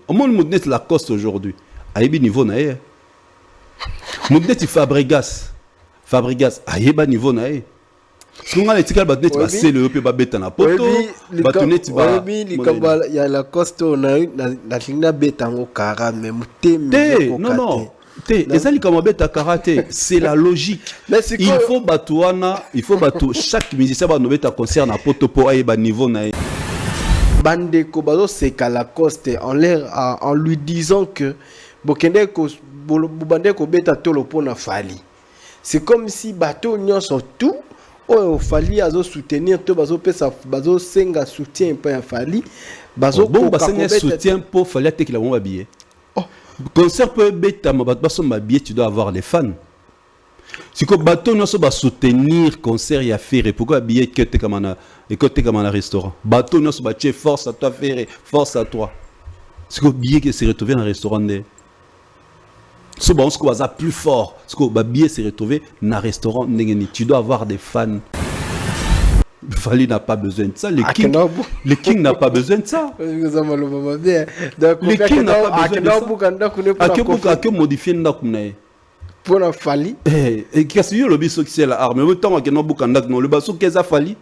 Au moins Moudnet Lacoste aujourd'hui. Aïbi niveau nae. Moudnet Fabregas. Fabregas. Aïba niveau nae. Si on a les tickets, bah net va c'est le peu bête na poto. Bah net va. Il y a Lacoste on a eu la ligne bête en cara même non non. Et ça, comme bête karaté, c'est la logique. Il faut batouana, il faut batou chaque musicien va nommer ta concert na poto pour aïba niveau nae. Bande Kobazo c'est qu'à Lacoste en lui disant que Bokende ko Bande ko beta tolo pona fali. C'est comme si bateau nyon sont tout oh fali azo soutenir to bazo pesa bazo senga soutien pas fali bazo bon basenga soutien pour fali te qu'il a bon habillé. Concert peut beta ma baso ma billet tu dois avoir les fans. Si ko bateau nyon so ba soutenir concert ya faire pourquoi billet que te comme un restaurant. Bateau nyon so ba che force à toi faire force à toi. Si ko billet que se retrouver dans un restaurant de ce bon ce qu'on va plus fort, ce qu'on va bien se retrouver dans un restaurant, tu dois avoir des fans. Fali n'a pas besoin de ça. Le king n'a pas besoin de ça. Le king n'a pas besoin de ça. À modifier pour la Fali. Et qu'est-ce que le biso qui c'est la arme? Mais tant que non boukandak non le baso qu'est-ce Fali?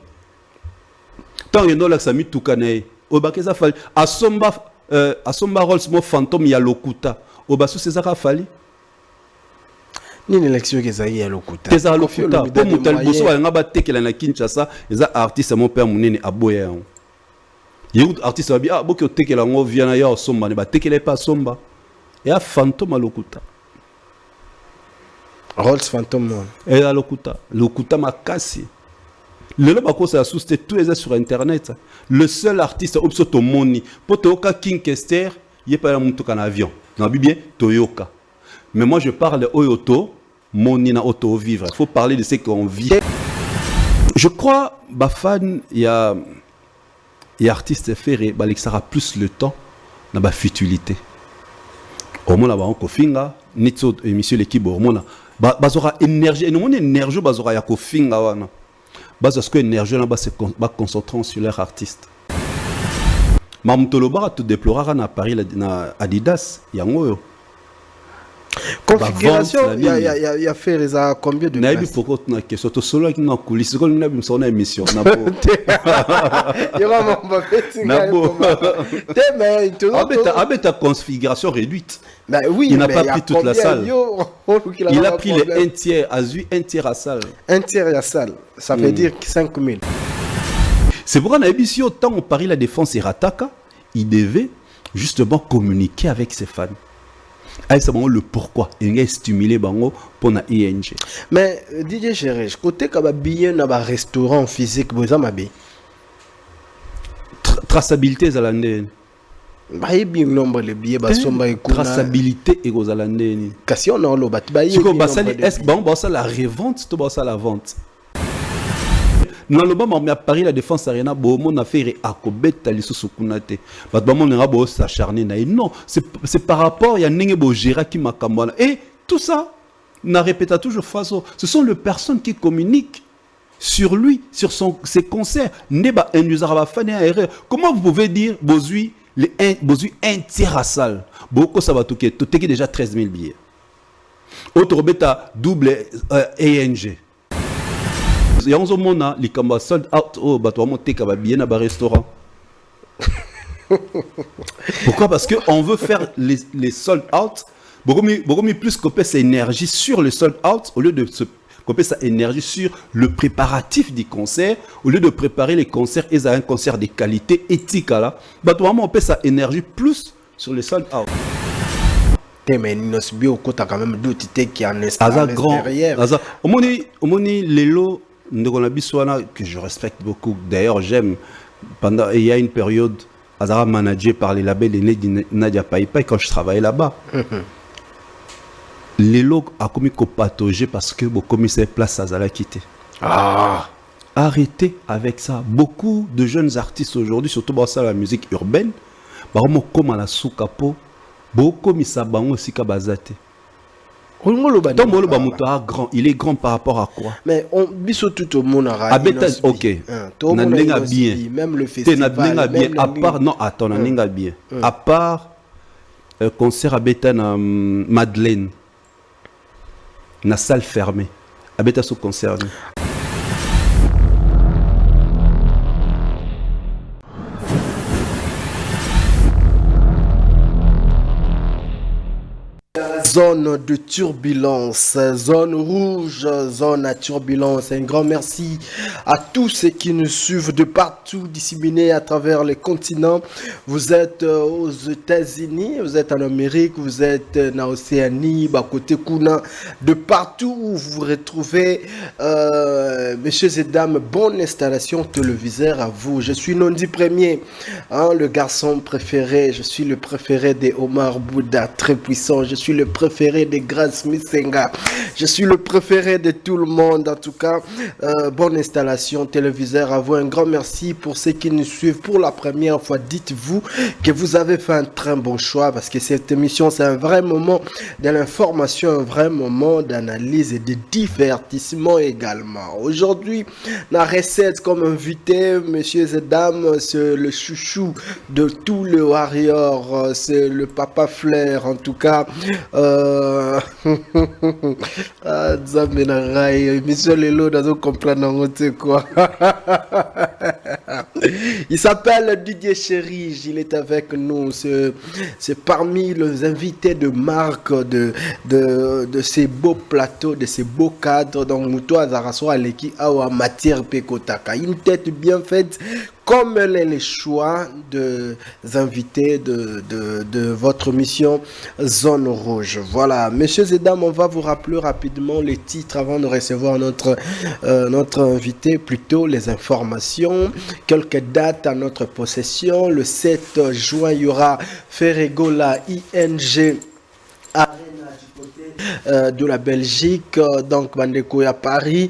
Tant que non là ça mit tout cané. Au bas qu'est-ce Fali? À somba Rolls mo fantôme ya lokuta. Au baso c'est ça Fali. Ni l'élection que ça y est lokuta. Que ça lokuta. Pour mutal boso nga ba tekela na Kinshasa, eza artiste mon père munene aboya. Yéhoud artiste ba bi ah boko tekela ngo vient na ya somba ne ba tekela pas somba. Et a fantôme lokuta. Rolls fantôme. Et a lokuta makasi. Le loba ko ça sousté tous les sur internet. Le seul artiste obsoto moni potoka King Kester, il pas la mutuka en avion. Non bien Toyoka. Mais moi je parle de Oyoto, Monina Auto vivre. Il faut parler de ce qu'on vit. Je crois, Bafan, il y a artiste ferré, bah ça aura plus le temps dans la futilité. Au moins là, on kofinga, nitso émission l'équipe au moins là, aura énergie, et nous on énergie, aura ya kofinga wana. Parce que énergie là, c'est concentrant sur leur artiste. Mamtoloba tout déplorer na Paris na Adidas, yango. Configuration, il y a fait combien de places? Pourquoi tu n'as que surtout solo qui n'a coulé, c'est comme une son émission. Il y aura mon mais ta configuration réduite. Oui, il n'a pas pris toute la salle. Il a pris les 1 tiers, un tiers à salle. 1 tiers à salle, ça veut dire 5 000. C'est pourquoi dans l'émission, tant on parie la défense et Rataka, il devait justement communiquer avec ses fans. Ah, c'est le pourquoi il a stimulé bango pour na ING. Mais DJ Cheresh, côté kaba billet na ba restaurant physique boza mabe. Traçabilité zalande. Ba yebi nombre le billet ba somba ekuna. Traçabilité et zalande ni. Kasi on a lo bat ba yebi. Siko basali est bon ça la revente to ça la vente. Dans le moment où Paris la défense arena bo mon affaire à kobeta lisusu kunate bat ba mon nga bo s'acharner na non c'est par rapport ya ndenge bo gérer qui makambana et tout ça n'a répété toujours façon ce sont les personnes qui communiquent sur lui sur ses concerts neba indusara ba fane erreur comment vous pouvez dire bozui un tiers à salle boko ça va toquer déjà 13 000 billets autre beta double ANG. Il y a un moment les combats sold out au bateau monter kaba bien à restaurant. Pourquoi? Parce que on veut faire les sold out beaucoup mieux plus couper sa énergie sur le sold out au lieu de se couper sa énergie sur le préparatif du concert au lieu de préparer les concerts et un concert de qualité éthique là. Bateau on paie sa énergie plus sur le sold out. Mais nous bio côté quand même d'autres qui en extérieur. Au moni lelo Ndonabiswana que je respecte beaucoup. D'ailleurs, j'aime pendant il y a une période Azara managé par les labels de Nadia Paipai quand je travaillais là-bas. Les logs a commis patauger parce que beaucoup mis ses places à Zala quitté. Arrêtez avec ça. Beaucoup de jeunes artistes aujourd'hui, surtout dans la musique urbaine, comme à la soukapo, beaucoup mis ça bango aussi kabazate. Grand, il est grand par rapport à quoi? Mais on biso tout au monde a ok. Même le festival. Bien. À part non attends, bien. À part concert à beta na Madeleine na salle fermée à beta ce concert. Zone de turbulence, zone rouge, zone à turbulence. Un grand merci à tous ceux qui nous suivent de partout, disséminés à travers les continents. Vous êtes aux États-Unis, vous êtes en Amérique, vous êtes en Océanie, côté Kuna, de partout où vous vous retrouvez. Messieurs et dames, bonne installation téléviseur à vous. Je suis Nondi Premier, le garçon préféré. Je suis le préféré des Omar Bouddha, très puissant. Je suis le préféré de Grace Misenga. Je suis le préféré de tout le monde. En tout cas, bonne installation téléviseur à vous. Un grand merci pour ceux qui nous suivent pour la première fois. Dites-vous que vous avez fait un très bon choix parce que cette émission, c'est un vrai moment de l'information, un vrai moment d'analyse et de divertissement également. Aujourd'hui, la recette comme invité, messieurs et dames, c'est le chouchou de tous les warriors, c'est le papa Flair. En tout cas, il s'appelle Didier Chérige, il est avec nous, c'est parmi les invités de marque de ces beaux plateaux, de ces beaux cadres. Donc Mouto Azaraso Aleki Awa Matière Pekotaka, une tête bien faite comme les choix des invités de votre mission Zone Rouge. Voilà, messieurs et dames, on va vous rappeler rapidement les titres avant de recevoir notre invité, plutôt les informations, quelques dates à notre possession. Le 7 juin, il y aura Ferregola ING Arena du côté de la Belgique, donc Bandeko à Paris,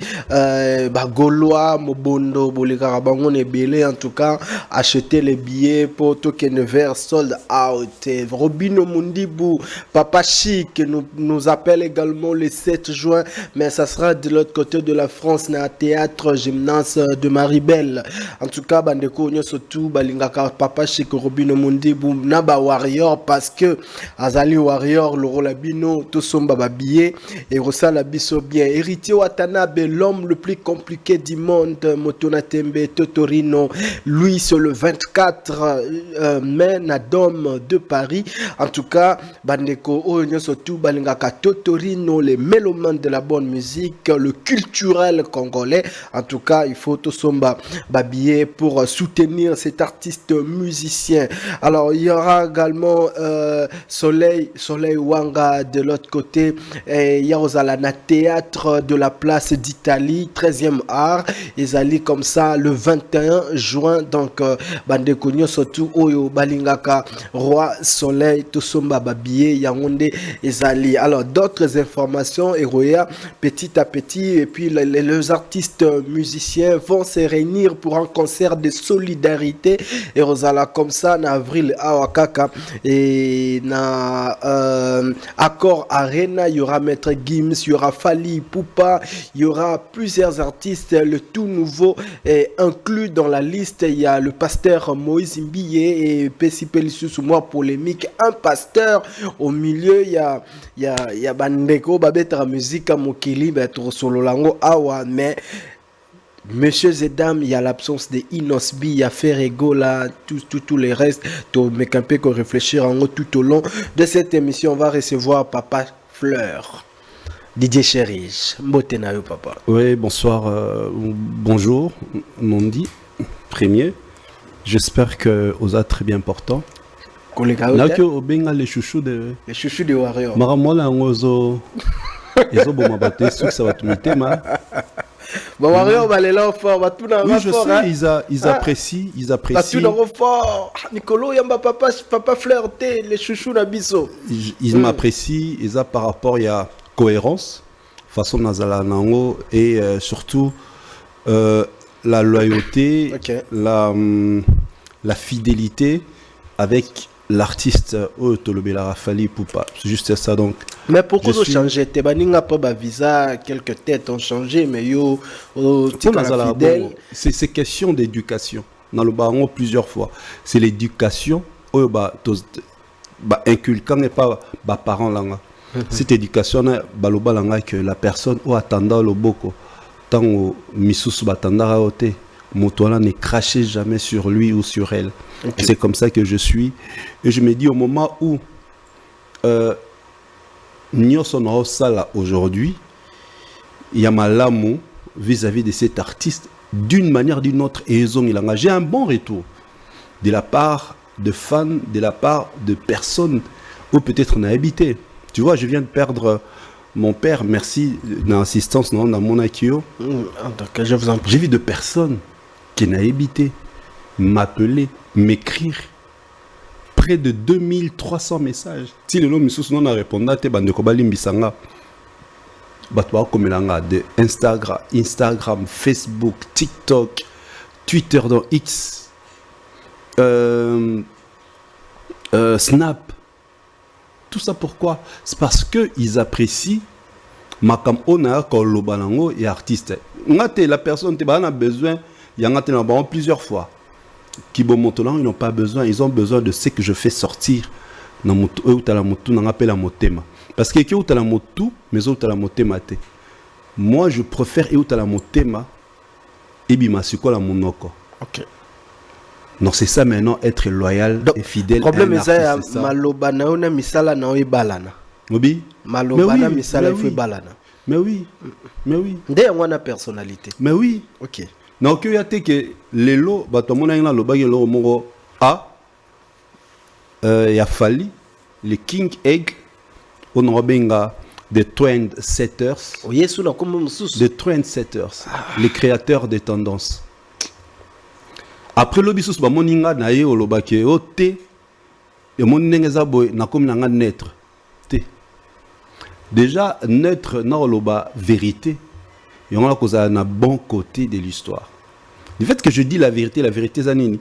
Gaulois, Mobondo, Bolikarabangon et Belé, en tout cas, acheter les billets pour Token Vert sold out. Robino Mundibou, Papa Chic nous appelle également le 7 juin, mais ça sera de l'autre côté de la France, dans un théâtre gymnase de Maribel. En tout cas, Bandeko, surtout, Balingaka, Papa Chic, Robino Mundibou, Naba Warrior, parce que Azali Warrior, le Rolabino, Tosomba Babié, et Rosala Bisso bien. Héritier Watanabe, l'homme le plus compliqué du monde, Motonatembe, Totorino, lui, c'est le 24 mai, Nadom de Paris. En tout cas, Bandeko, Oyo surtout, Balingaka, Totorino, les mélomanes de la bonne musique, le culturel congolais. En tout cas, il faut Tosomba Babié pour soutenir cet artiste musicien. Alors, il y aura également Soleil Wanga de l'autre côté, et il y a Osalana théâtre de la place d'Italie, 13e art, ils allaient comme ça le 21 juin, donc Bandeko surtout Oyo Balingaka Roi Soleil Tosomba Babié Yaoundé Ezali. Alors d'autres informations Eroya petit à petit, et puis les artistes musiciens vont se réunir pour un concert de solidarité et Rosala comme ça en avril à Wakaka et na Accord Arena, il y aura Maître Gims, il y aura Fali Poupa, il y aura plusieurs artistes. Le tout nouveau est inclus dans la liste. Il y a le pasteur Moïse Mbiye et Pessi Pelissus, moi polémique, un pasteur. Au milieu, il y a Bandeko Babetra musique à Mokili, Betro Sololango Awa, mais messieurs et dames, il y a l'absence de Inosbi, il y a Ferregola, tous les restes. Mais qu'un peu qu'on réfléchir en haut tout au long de cette émission, on va recevoir Papa Fleur, Didier Chérige. Mbotenayo papa. Oui, bonsoir, bonjour, Nondi, premier. J'espère que vous êtes très bien portant. Là que au Benga les chouchous de Warriors. Maramola ngozo. Ils ont bon m'abattre, ça va te mettre ma. Bon, Warrior va aller là fort, va tout dans oui, je fort, sais, hein? ils apprécient. Va tout dans fort. Nicolo Yamba papa flirté les chouchous na biso. Ils m'apprécient, ils ont par rapport il y a cohérence façon nazala nango et surtout la loyauté, okay. La fidélité avec l'artiste Tolobela Rafali Poupa. C'est juste ça donc. Mais pourquoi vous changez? Tebaninga pas visa, quelques têtes ont changé, mais yo fidèle. C'est question d'éducation. Dans le baron plusieurs fois. C'est l'éducation. inculquant et pas parents langa. Cette éducation baloba langa que la personne ou attendant le boko tant au misusu batanda ote motola ne crachez jamais sur lui ou sur elle. Okay. C'est comme ça que je suis et je me dis au moment où Nyosono Sala aujourd'hui il y a malamu vis-à-vis de cet artiste d'une manière ou d'une autre et j'ai un bon retour de la part de fans, de la part de personnes où peut-être on a habité. Tu vois, je viens de perdre mon père, merci d'assistance dans mon akio. J'ai vu de personnes qui n'ont habité, m'appeler, m'écrire. Près de 2300 messages. Si le nom non a répondu, te bande ko balimbisanga. Batwa komelanga de Instagram, Facebook, TikTok, Twitter dans X, Snap. Tout ça pourquoi? C'est parce qu'ils apprécient Makam Ona Kolobalango et artiste. La personne a besoin, il y en a plusieurs fois. Qui bon ils n'ont pas besoin, ils ont besoin de ce que je fais sortir. Parce que qui la motu, mais la motema te. Moi je préfère la motema et bimasiko la monoko. OK. Donc c'est ça maintenant, être loyal et fidèle. Le problème est que malobana ona misala na balana. Obi? Malobana misala il faut balana. Mais oui. Mais oui. Dès on a personnalité. Mais oui. OK. Donc il y a que les lots batomona ina lo bagi lo mongo a y a fallu les King Egg on obenga des trendsetters. Oh yesu na comme mususu. Des trendsetters, les créateurs des tendances. Après l'obisus ba moninga na ye olobake ote et moningeza boy na comme na naître te. Déjà neutre na oloba vérité et on a cause na bon côté de l'histoire. Le fait que je dis la vérité zanini,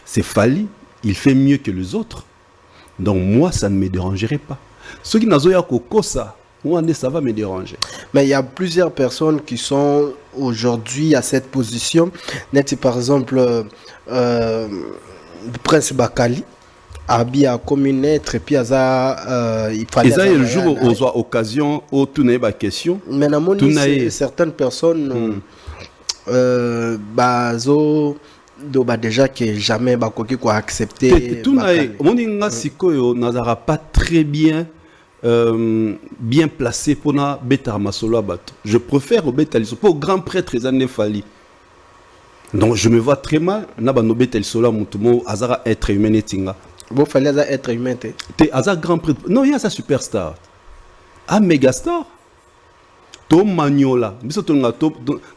c'est Fally, il fait mieux que les autres. Donc moi ça ne me dérangerait pas. Ceux qui n'ont pas ça, ça va me déranger. Mais il y a plusieurs personnes qui sont aujourd'hui à cette position. Par exemple, Prince Bakali, Abia comme une être, et puis il fallait. Et le jour où on a occasion, où tout n'est pas question. Mais certaines personnes, déjà que jamais accepté. Tout n'a pas très bien. Bien placé pour na betar masolo abato. Je préfère au betaliso pour grand prêtre les années Fally. Donc je me vois très mal na bano betaliso mutumo azara être humain etinga. Bon fallait être humain te. Te azara grand prêtre. Non, il y a sa superstar. Ah mégastar. To maniola. Biso to nga to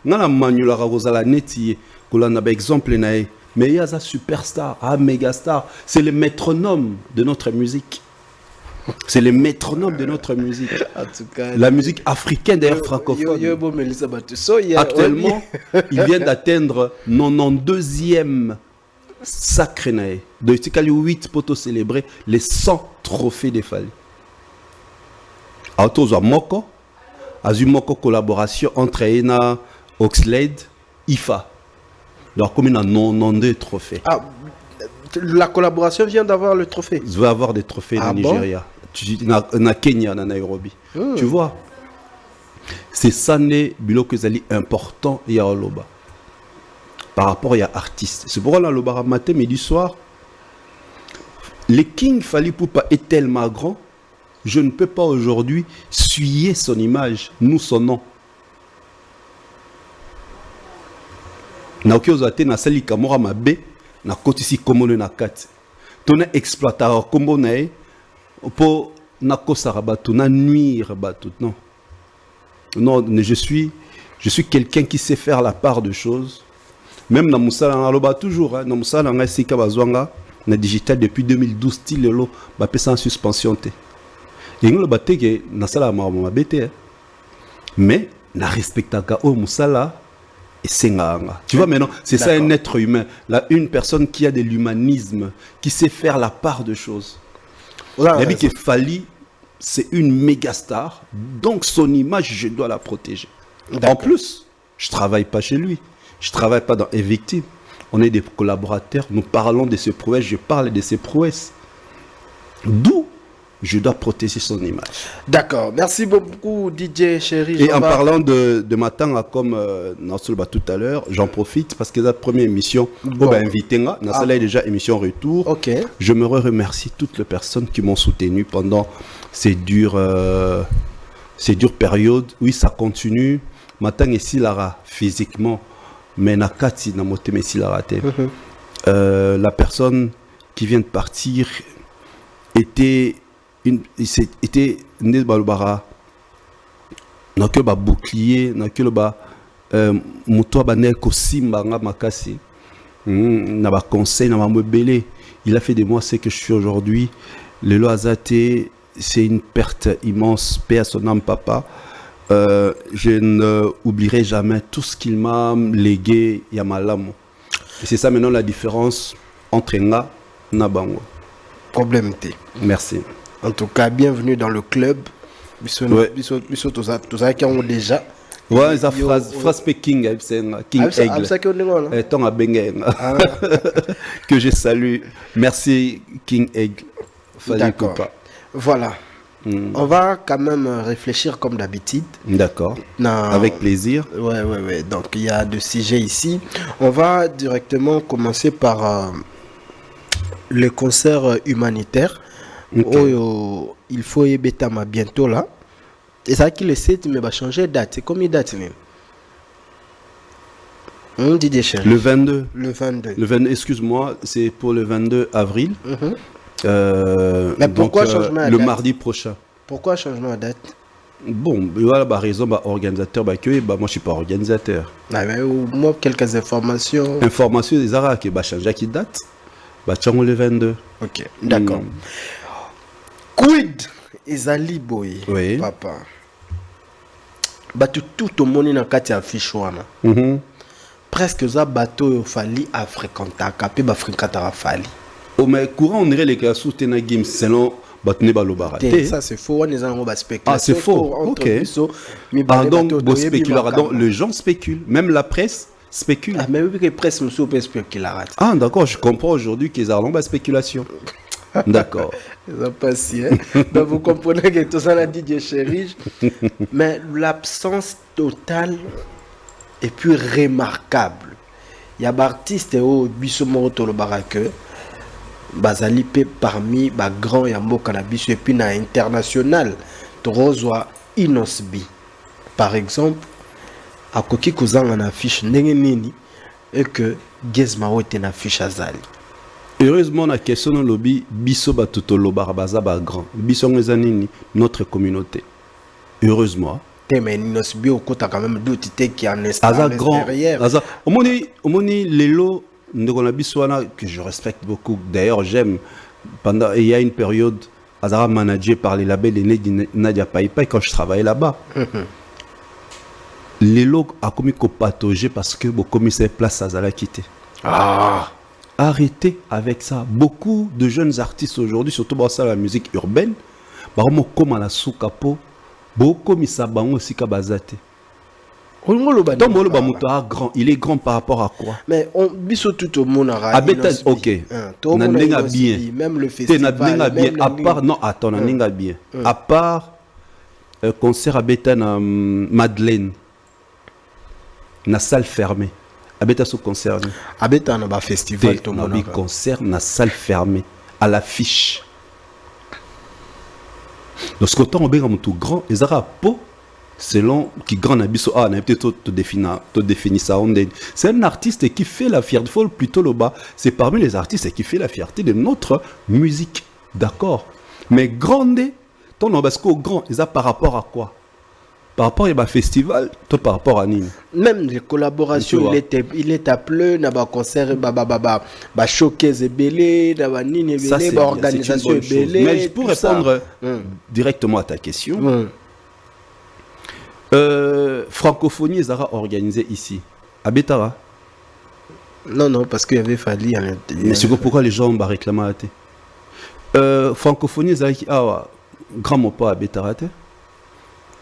ngala maniola rozala netier. Kola na ba exemple na e. Mais il y a sa superstar. Ah mégastar, c'est le métronome de notre musique. C'est le métronome de notre musique. En tout cas, la musique africaine d'ailleurs francophone. Actuellement, il vient d'atteindre 92e sacré nae. De Tikali 8 pour célébrer les 100 trophées des Fally. Autozo Moko, Azumoko collaboration entre Ena, Oxlade, IFA. Alors comme il a 92 trophées. Ah, la collaboration vient d'avoir le trophée. Je vais avoir des trophées au Nigeria. Na Kenya, na Nairobi. Tu vois, c'est ça né biloko zali important ya oloba par rapport à artiste. C'est pourquoi là le matin midi soir le King Fally Ipupa est tellement grand, je ne peux pas aujourd'hui suyer son image, nous son nom. Na okiozate na sali kamora mabe na kotisi komone na kati. Tona exploiteur kombo nae pour nakosara batu na nuire batu. Non, non, je suis quelqu'un qui sait faire la part de choses. Même dans Moussala Naloba toujours, dans Moussala Nanga Sika Bazwanga, na digital depuis 2012 style lo ba pesa en suspension te. Et nous le batte que na sala ma bete. Mais na respectaka o Moussala et senganga. Tu vois maintenant, c'est ça un être humain, là une personne qui a de l'humanisme, qui sait faire la part de choses. Il dit que Fally, c'est une méga star, donc son image, je dois la protéger. En plus, je ne travaille pas chez lui, je ne travaille pas dans Evictime. On est des collaborateurs, nous parlons de ses prouesses, je parle de ses prouesses. D'où je dois protéger son image. D'accord. Merci beaucoup, DJ Chéri. Et en parlant de Matanga, comme Nasolba tout à l'heure, j'en profite parce que la première émission, on va inviter là. Dans celle-là, déjà émission retour. Ok. Je me remercie toutes les personnes qui m'ont soutenu pendant ces dures périodes. Oui, ça continue. Matanga et Silara, physiquement, mais Nakati, Namote, Silara. La personne qui vient de partir était né balobara na que ba bouclier na que le ba muto ba ne ko simba nga makasi na ba conseil na ba mobelé. Il a fait de moi ce que je suis aujourd'hui. Le Loazate, c'est une perte immense, paix à son âme, papa. Je n'oublierai jamais tout ce qu'il m'a légué Yamalamo. Et c'est ça maintenant la différence entre nga na bango. Problème T. Merci. En tout cas, bienvenue dans le club. Biso tout ça qui ont déjà. Ouais, ça phrase King Aigle. Ton à que je salue. Merci King Aigle. D'accord. Voilà. On va quand même réfléchir comme d'habitude. D'accord. Avec plaisir. Ouais. Donc il y a deux sujets ici. On va directement commencer par le concert humanitaire. Okay. Il faut y Betama bientôt là. Et ça qui le sait, mais va changer de date. C'est combien de date même? On dit des choses. Le 22. Le 22. Le 22, excuse-moi, c'est pour le 22 avril. Mais pourquoi changement de date? Le mardi prochain. Pourquoi changement de date? Bon, voilà, bah, raison, bah, organisateur, bah, que, bah, moi, je suis pas organisateur. Ah, mais moi, quelques informations. Informations des Arabes qui, bah, changer qui date. Bah, tiens, le 22. Ok, d'accord. Quid ezali boy, oui. Papa. Bateau tout au monde na kati affiche wana. Presque za bateau fali à fréquenter kapé ba fréquenter fali. Oh mais courant on irait les cas sous tena game selon batne balobara. Ça c'est faux, on est en ba spéculation. Ah c'est faux. OK. Donc bo spéculera donc les gens spéculent, même la presse spécule. Ah mais oui que presse me peut spéculer. Ah d'accord, je comprends aujourd'hui qu'ils ont la spéculation. D'accord. Donc vous comprenez que tout ça l'a dit DJ Chéri. Mais l'absence totale est plus remarquable. Il y a des artistes au Bissomoro Tolo Barake, Bazali parmi les grands Yambo Cannabis et puis na international, Torozwa Inosbi. Par exemple, à Koki Kozang en affiche Nengenini et que Gezmao était en affiche Azali. Heureusement, la question de lobby, biso batutolo barabaza ba grand. Biso ngezanini notre communauté. Heureusement. Mais Inosbi au côté quand même d'autres qui en est derrière. Aza omoni lelo ndekona biswana que je respecte beaucoup. D'ailleurs, j'aime pendant il y a une période Azara managé par les labels aînés de Nadia Paipai quand je travaillais là-bas. Lelo a commis patauger parce que le commissaire place Azala quitté. Ah. Arrêtez avec ça. Beaucoup de jeunes artistes aujourd'hui, surtout dans la musique urbaine, comme à la soukapo, beaucoup de gens aussi kabazate. Grand, il est grand par rapport à quoi? Mais on biso tout au monde a ok. Nanenga bien. Même le festival. Bien. À part non, attends, nanenga bien. À part concert à Beta na Madeleine, na salle fermée. Abeta sous concert. Abeta na ba festival tout le monde. Concert na salle fermée à l'affiche. Donc ce que on béga tout grand, les arabes selon qui grand abisso a na peut-être te définir ça. C'est un artiste qui fait la fierté folle plutôt le bas. C'est parmi les artistes qui fait la fierté de notre musique, d'accord. Mais grande, ton nom parce qu'au grand, ils a par rapport à quoi? Par rapport à un festival, tout par rapport à Nîmes. Même les collaborations, il est appelé, na ba concert, ba showcase belé, na ba Nîmes belé, ba organisation belé. Mais pour répondre directement à ta question, francophonie Zara organisée ici, à Betara. Non, parce qu'il y avait fallu. Mais c'est pourquoi les gens ont réclamé à thé. Francophonie Zara qui a grand mot pas à Betara.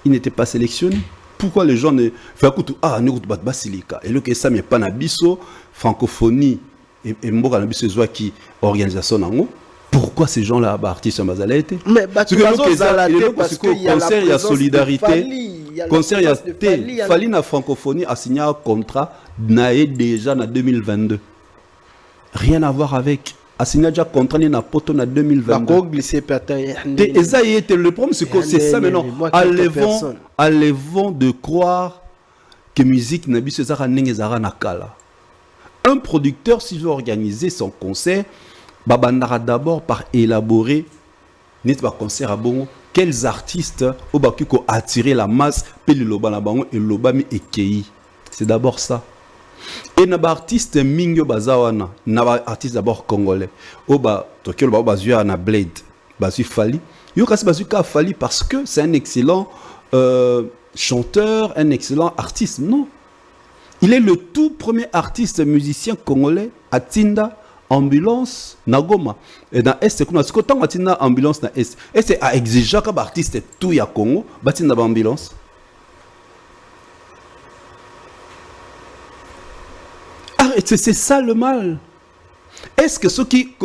Il n'était pas sélectionné. Pourquoi les gens ne font pas Basilika et le que ça mais pas na biso francophonie et mboka na biso qui organisation nango Pourquoi ces gens-là, artistes bazala été? Mais parce que parce qu'il y a concert, il y a solidarité. Concert, il y a Fali na francophonie a signé un contrat naé déjà en 2022. Rien à voir avec. A signé déjà contrat na poto na 2022. Le problème c'est que c'est ça maintenant. Allez-vous de croire que musique n'a biso zara nengezara nakala. Un producteur s'il veut organiser son concert, babandara d'abord par élaborer net ba concert à bon quels artistes au bakuko attirer la masse pe le loba na bango et lobami ekei. C'est d'abord ça. Et na ba artiste mingyo bazawana na ba artiste d'abord congolais. O ba tokyo ba bazua na Blade, bazu Fali. Yo kasi bazu ka Fali parce que c'est un excellent chanteur, un excellent artiste. Non. Il est le tout premier artiste musicien congolais à Tinda ambulance na Goma et dans est kuna siko tant atina ambulance na est c'est à exiger que artiste tout ya Congo batina ba ambulance. C'est ça le mal. Est-ce que ceux qui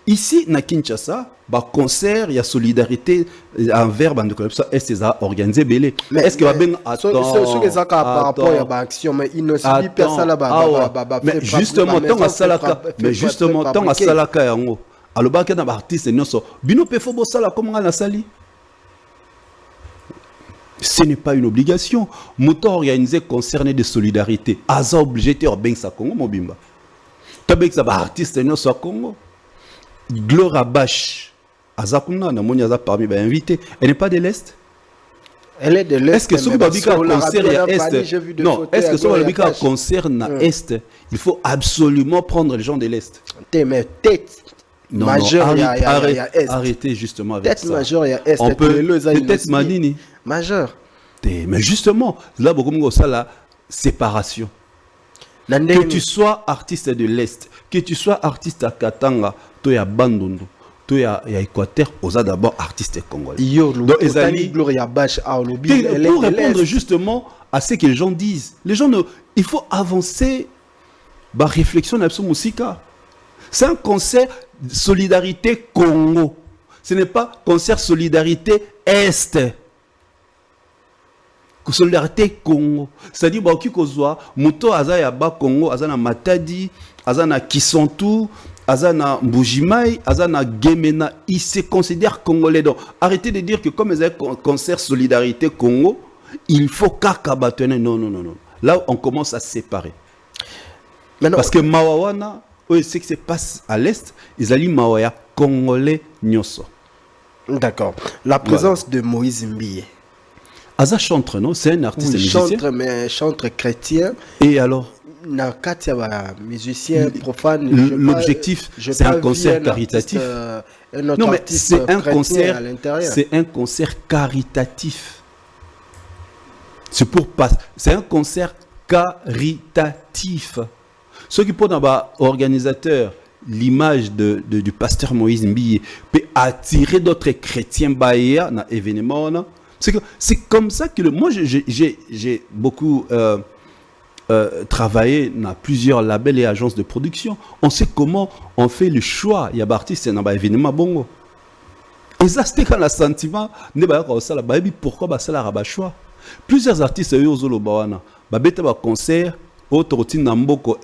ici na Kinshasa ba concert il y a solidarité envers bande comme ça est-ce ça organisé belé est-ce que va ben attends ce que ça par rapport à ba action mais il ne subit personne là-bas mais justement tant à salaka mais justement tant à salaka yango aloba que na ba artiste nyonso bino pe fo bo sala comme na sali. Ce n'est pas une obligation. Moto organisé concerné de solidarité aza obligé te ben sa Congo mobimba tabek sa ba artiste nyonso Congo. Gloria Bash, Azakuna, Namonia parmi les invités, elle n'est pas de l'Est. Elle est de l'Est. Est-ce que ce concert à Est non, est-ce que ce concert à Est, il faut absolument prendre les gens de l'Est. Mais tête majeure, arrêtez justement avec tête ça. Majeure, il y a Est. On peut peut-être Manini. Majeure. Mais justement, là, beaucoup ça la séparation. Que tu sois artiste de l'Est, que tu sois artiste à Katanga, tu es à Bandundu, tu es à Équateur, aux d'abord artiste congolais. Donc, Gloria Bash, pour répondre justement à ce que les gens disent, les gens il faut avancer. Bah, réflexion sur la musique. C'est un concert solidarité Congo. Ce n'est pas concert solidarité Est. Solidarité Congo. C'est-à-dire que kozwa moto aza ya ba Congo, aza na Matadi, aza na Kisantu, aza na Mbujimai, aza na Gemena, il se considère congolais. Donc arrêtez de dire que comme ils ont un concert solidarité Congo, il faut kakabatene. Non. Là on commence à séparer. Maintenant, parce que Mawawana, ce qui se passe à l'Est, ils allaient Mawaya congolais nyoso. D'accord. La présence de Moïse Mbiye. Aza chantre, non? C'est un artiste musicien. Chantre, mais chantre chrétien. Et alors? Musicien profane. L'objectif, c'est un concert caritatif. Non, mais c'est un concert. C'est un concert caritatif. C'est pour passer. C'est un concert caritatif. Ceux qui posent dans organisateur l'image du pasteur Moïse Mbiye peut attirer d'autres chrétiens baïa dans l'événement. C'est comme ça que moi j'ai beaucoup travaillé dans plusieurs labels et agences de production. On sait comment on fait le choix. Il y a des artistes dans l'événement bongo. Et ça c'était quand le sentiment pourquoi ça la choix. Plusieurs artistes ont eu bawana babeta ba concert autre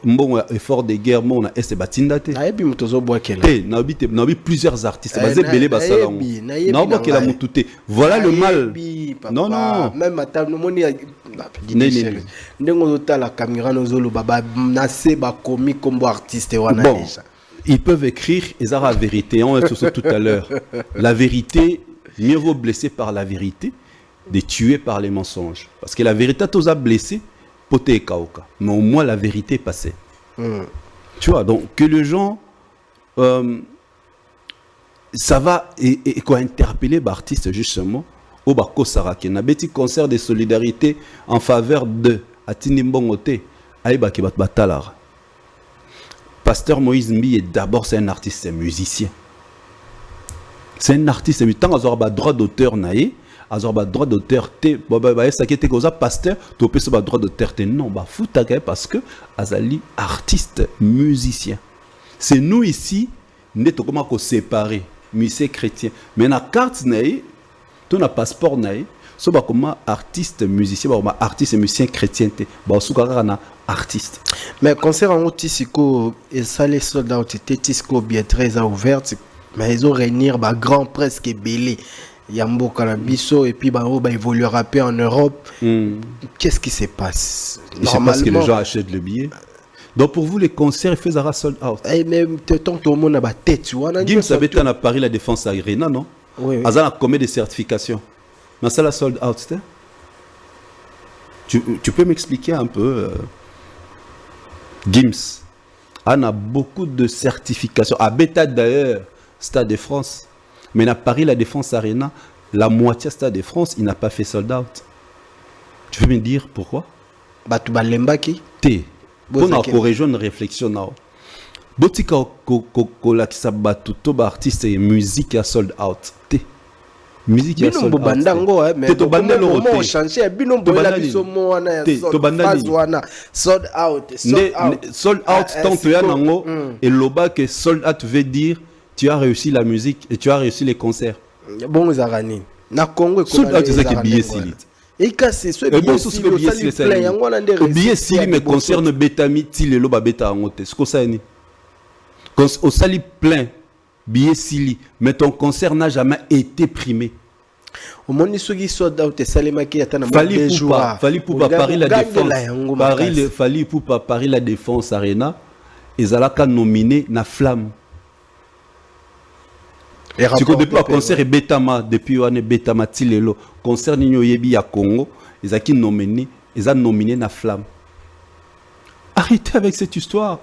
mbongo effort de guerre mon est batindate nayebi mutozo boakela nabi plusieurs artistes basé belé basala na boakela mutute voilà le mal non même atano moni ndengo la caméra nozolo baba nase ba komi comme artiste wana déjà ils peuvent écrire ils ont la vérité on est tout à l'heure la vérité mieux vaut blesser par la vérité de tuer par les mensonges parce que la vérité t'osa blessé mais au moins la vérité est passée. Tu vois, donc que les gens, ça va et quoi interpeller l'artiste justement au Bako Saraki. On a un petit concert de solidarité en faveur de Atinimbongote, Aïba Kibat Batalar. Pasteur Moïse Mbiye, d'abord c'est un artiste, c'est un musicien. C'est un artiste, c'est un temps à avoir droit d'auteur naïe. Azorba droit d'auteur te ça qui était cause pasteur tu peux pas droit d'auteur te non bah fouta parce que azali artiste musicien c'est nous ici n'est comment qu'on séparer musicien chrétien. Mais na carte naïe, ton na passeport naïe, so ba comme artiste musicien, ba comme artiste musicien chrétien te, ba soukara na artiste. Mais concert en Tisiko et ça les soldats ont été Tisiko bien très ouverte, mais ils ont réunir ba grand presque belé. Yambo Kalabiso et puis bah évoluer rapper en Europe. Qu'est-ce qui se passe? Il se passe que les gens achètent le billet. Donc pour vous les concerts ils faisaient sold out. Eh mais tant tout le monde a ba tête, tu vois. Gims avait à Paris la Défense Arena, non? Oui. Azana combien de certifications? Mais ça la sold out, c'était? Tu peux m'expliquer un peu Gims on a beaucoup de certifications. À Beta d'ailleurs, Stade de France. Mais à Paris, la Défense Arena, la moitié Stade de France, il n'a pas fait sold out. Tu veux me dire pourquoi? Batu balembaki. T. Pour nous corriger une réflexion là. Botika ko la kisa batu to ba artiste et musique a sold out. T. Musique a sold out. Bandango mais to bandelo on changer bino bola biso mo wana sold out. Sold out tant tu as nango et loba que sold out veut dire tu as réussi la musique et tu as réussi les concerts. Bon zarani. Na Congo sold out c'est que billet silit. Et casse ce billet silit mais concerne betami tilelo ba beta ngote. Ce que ça ni. Au sali plein billet sili mais ton concert n'a jamais été primé. Au monde sogi sold out et salima ki atana Fali Poupa Paris la Défense Fali Poupa Paris la Défense Arena ezalaka nominé na Flamme. Tu connais pas concert et Betama depuis on est Betama tilelo concert nino yebi ya Congo ezaki nominé na Flamme. Arrêtez avec cette histoire.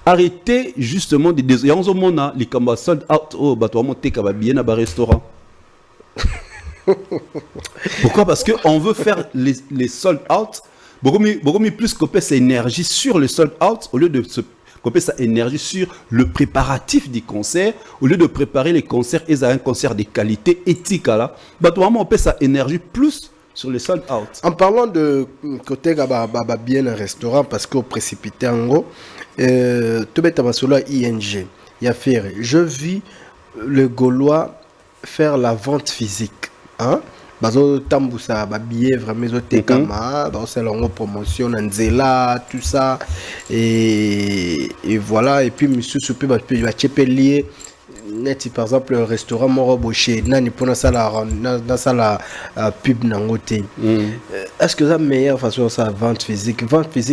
Arrêtez justement de il y a un moment les kamba sold out au bateau monter kaba bien na ba restaurant. Pourquoi? Parce que on veut faire les sold out beaucoup mieux plus couper sa énergie sur le sold out au lieu de se couper sa énergie sur le préparatif du concert au lieu de préparer les concerts et un concert de qualité éthique là bateau on peut sa énergie plus sur les sold out. En parlant de côté bien un restaurant parce qu'au précipité en gros tout bête à solo ING il y a fait je vis le Gaulois faire la vente physique hein bazo tambusa ba billet vraiment zo tekama ba c'est longue promotion nzela tout ça et voilà et puis monsieur soupe ba chepelier net par exemple le restaurant Moroboché nani pour ça la pub nangote. Est-ce que ça meilleure façon ça vente physique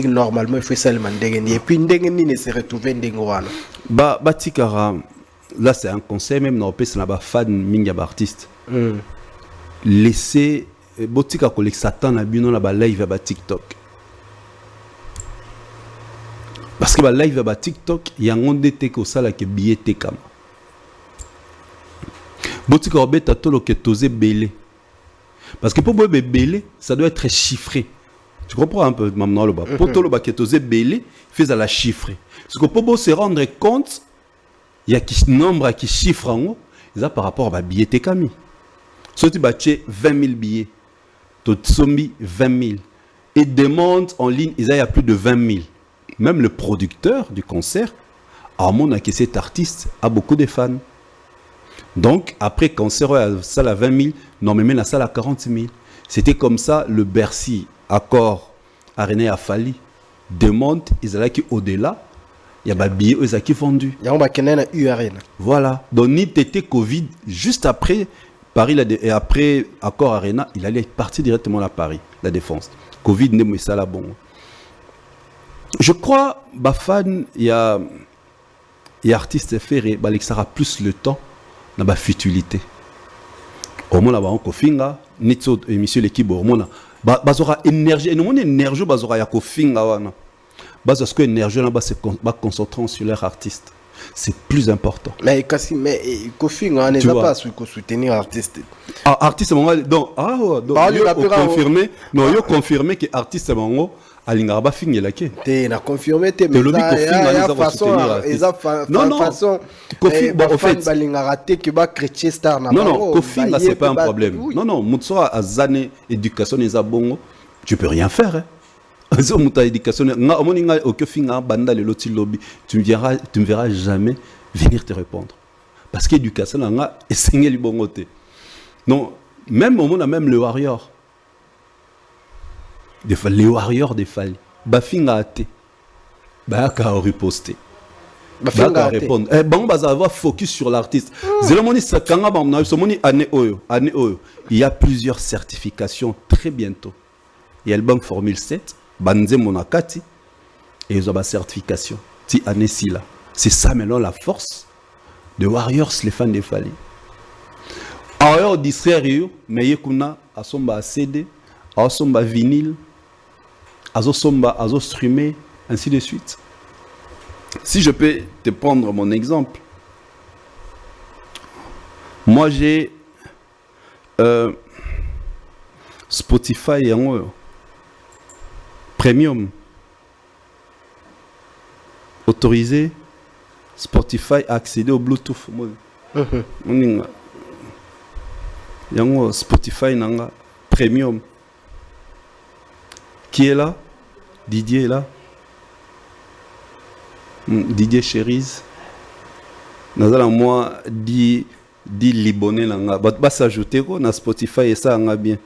normalement il faut ça le mandengeni et puis ndengeni ne se retrouver ndengoana ba tikara là c'est un conseil même na opé na ba fan mingi ba artiste laissez botika kolek satan na bino na ba live ba TikTok parce que ba live ba TikTok yango ndete ko sala ke billet tekama botika obeta tolo ke toze belé parce que pour bobe belé ça doit être chiffré. Tu comprends un peu maintenant le bas pour tolo ba ke toze belé fait à la chiffrer parce que pour se rendre compte il y a qui nombre qui chiffre en ça par rapport à ba billet tekami. Si tu bâtis 20 000 billets, tu sommes 20 000 et demande en ligne, il y a plus de 20 000. Même le producteur du concert, à mon avis, cet artiste a beaucoup de fans. Donc, après concert à la salle à 20 000, normalement la salle à 40 000. C'était comme ça le Bercy, accord, Aréné a fallu. Demande, ils allaient au-delà. Il y a des billets qui sont vendus. Il y a une arène. Voilà. Donc, ni t'étais Covid, juste après. Paris et après accord Arena, il allait partir directement à Paris, la Défense. Covid n'est ça là bon. Je crois bafan il y a artiste ferré bah ça aura plus le temps dans la futilité. Au moins là-bas on kofinga nitso émission l'équipe au moins bah aura énergie et nous énergie bah aura ya kofinga wana. Bah parce que énergie là bas se concentrant sur leur artiste. C'est plus important. Mais Kofi on n'est pas soutenir artiste. Ah artiste mongo donc confirmé non yo confirmé que artiste mongo alinga ba fingela ke. Te na confirmé te mais façon Kofi en fait balinga raté que ba chrétien star na non Kofi c'est pas un problème. Non mutsoa azane éducation les abongo tu peux rien faire hein. Tu ne me verras jamais venir te répondre. parce que éducation nanga esengeli libongo te. Non, même au monde même le warrior. Des fois les warriors des fali. Ba finga ate. Ba ka riposter. Ba finga répondre. Eh bon ba avoir focus sur l'artiste. Zelamoni sakanga ba mona somoni année oyo. Il y a plusieurs certifications très bientôt. Il y a le banque Formule 7, banze monakati et ils ont ma certification. Ti année si là. C'est ça maintenant la force de Warriors les fans de Fali. Alors distraire yo mais yekuna asomba CD, asomba vinyle, asomba streamer ainsi de suite. Si je peux te prendre mon exemple. Moi j'ai Spotify Premium autorisé. Spotify a accédé au Bluetooth. Spotify nanga Premium. Qui est là? Didier est là. Didier Cherise. Nazala moi dit Liboné nanga. Bah s'ajouter quoi na Spotify et ça nga bien.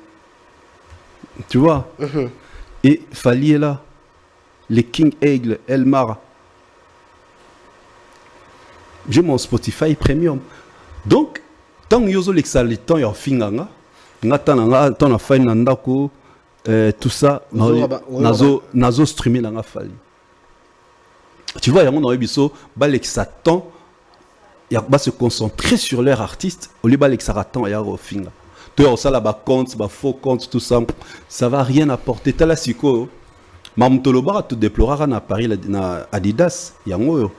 Tu vois? Et Fali est là. Les King Aigle, Elmar. J'ai mon Spotify Premium. Donc, tant que vous avez le temps, vous avez le temps, tout ça, nazo streamer dans la Fali. Tu vois, il y a un épisode, il va se concentrer sur leur artiste, au lieu de s'attendre à y finga. Tu vois, ça là, compte, faux compte, tout ça, ça va rien apporter. Tu as la psycho, Mamtoloba, tu déploreras à Paris, Adidas, il y a un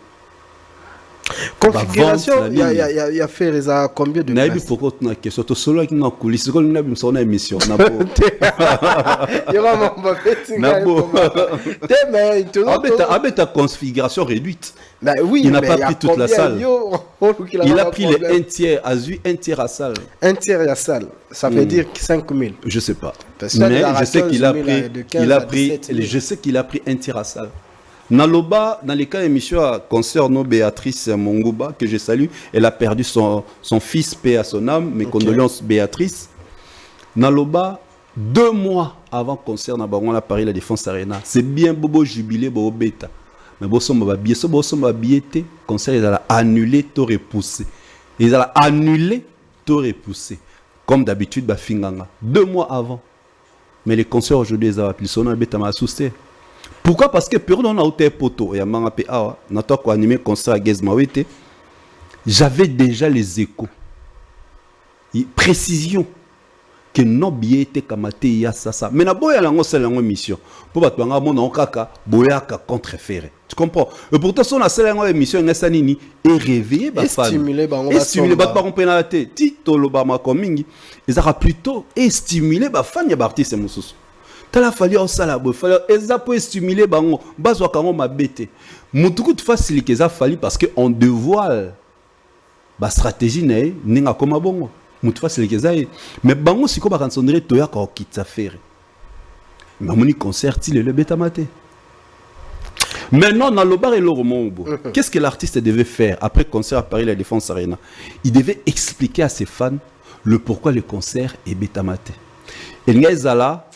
configuration, il y a fait combien de places? Pourquoi tu as question tu solo qui n'a coulé c'est comme une son émission il y aura mon mais ta configuration réduite. Bah oui, il n'a pas pris toute la salle. Il a pris les 1/3 à Zui, 1/3 à salle. 1/3 à salle, ça veut dire 5 000. Je sais pas. Mais je sais qu'il a pris, je sais qu'il a pris 1/3 à salle. Naloba, dans les cas émission concernant Béatrice Monguba, que je salue, elle a perdu son fils, paix à son âme, mes condoléances Béatrice. Naloba, 2 mois avant le concert, on a Paris la Défense Arena. C'est bien bobo jubilé, bobo bêta. Mais bobo billet, concert, ils ont annulé, tout repoussé. Ils ont annulé, tout repoussé. Comme d'habitude, Bafinganga. 2 mois avant. Mais les concerts aujourd'hui, ils ont appelé son nom, bêta m'a assusté. Pourquoi? Parce que perdon na hôtel poto et manga pe awa na to ko animer concert à Gezmawete. J'avais déjà les échos. Précision que non billet était kamaté ya ça. Mais na boya lango c'est lango mission. Pour ba twanga mona okaka boya ka contreferrer. Tu comprends? Et pourtant son na lango émission ngasa nini et réveiller ba fan. Stimuler ba comprenez la tête. Tito loba ma komingi. Ils aura plutôt stimuler ba fan ya ba artiste mususu. Tala fali au salabo fali eza pour stimuler bango bazwa kango mabete mutuku tu facilite eza fali parce que on dévoile ba stratégie né ninga koma bongo mutu facilite eza mais bango siko ba kansondre toya ka okitsa faire mais moni concert il le beta maté maintenant dans le bar et le roman qu'est-ce que l'artiste devait faire après concert à Paris la Défense Arena? Il devait expliquer à ses fans le pourquoi le concert est beta maté et ngezala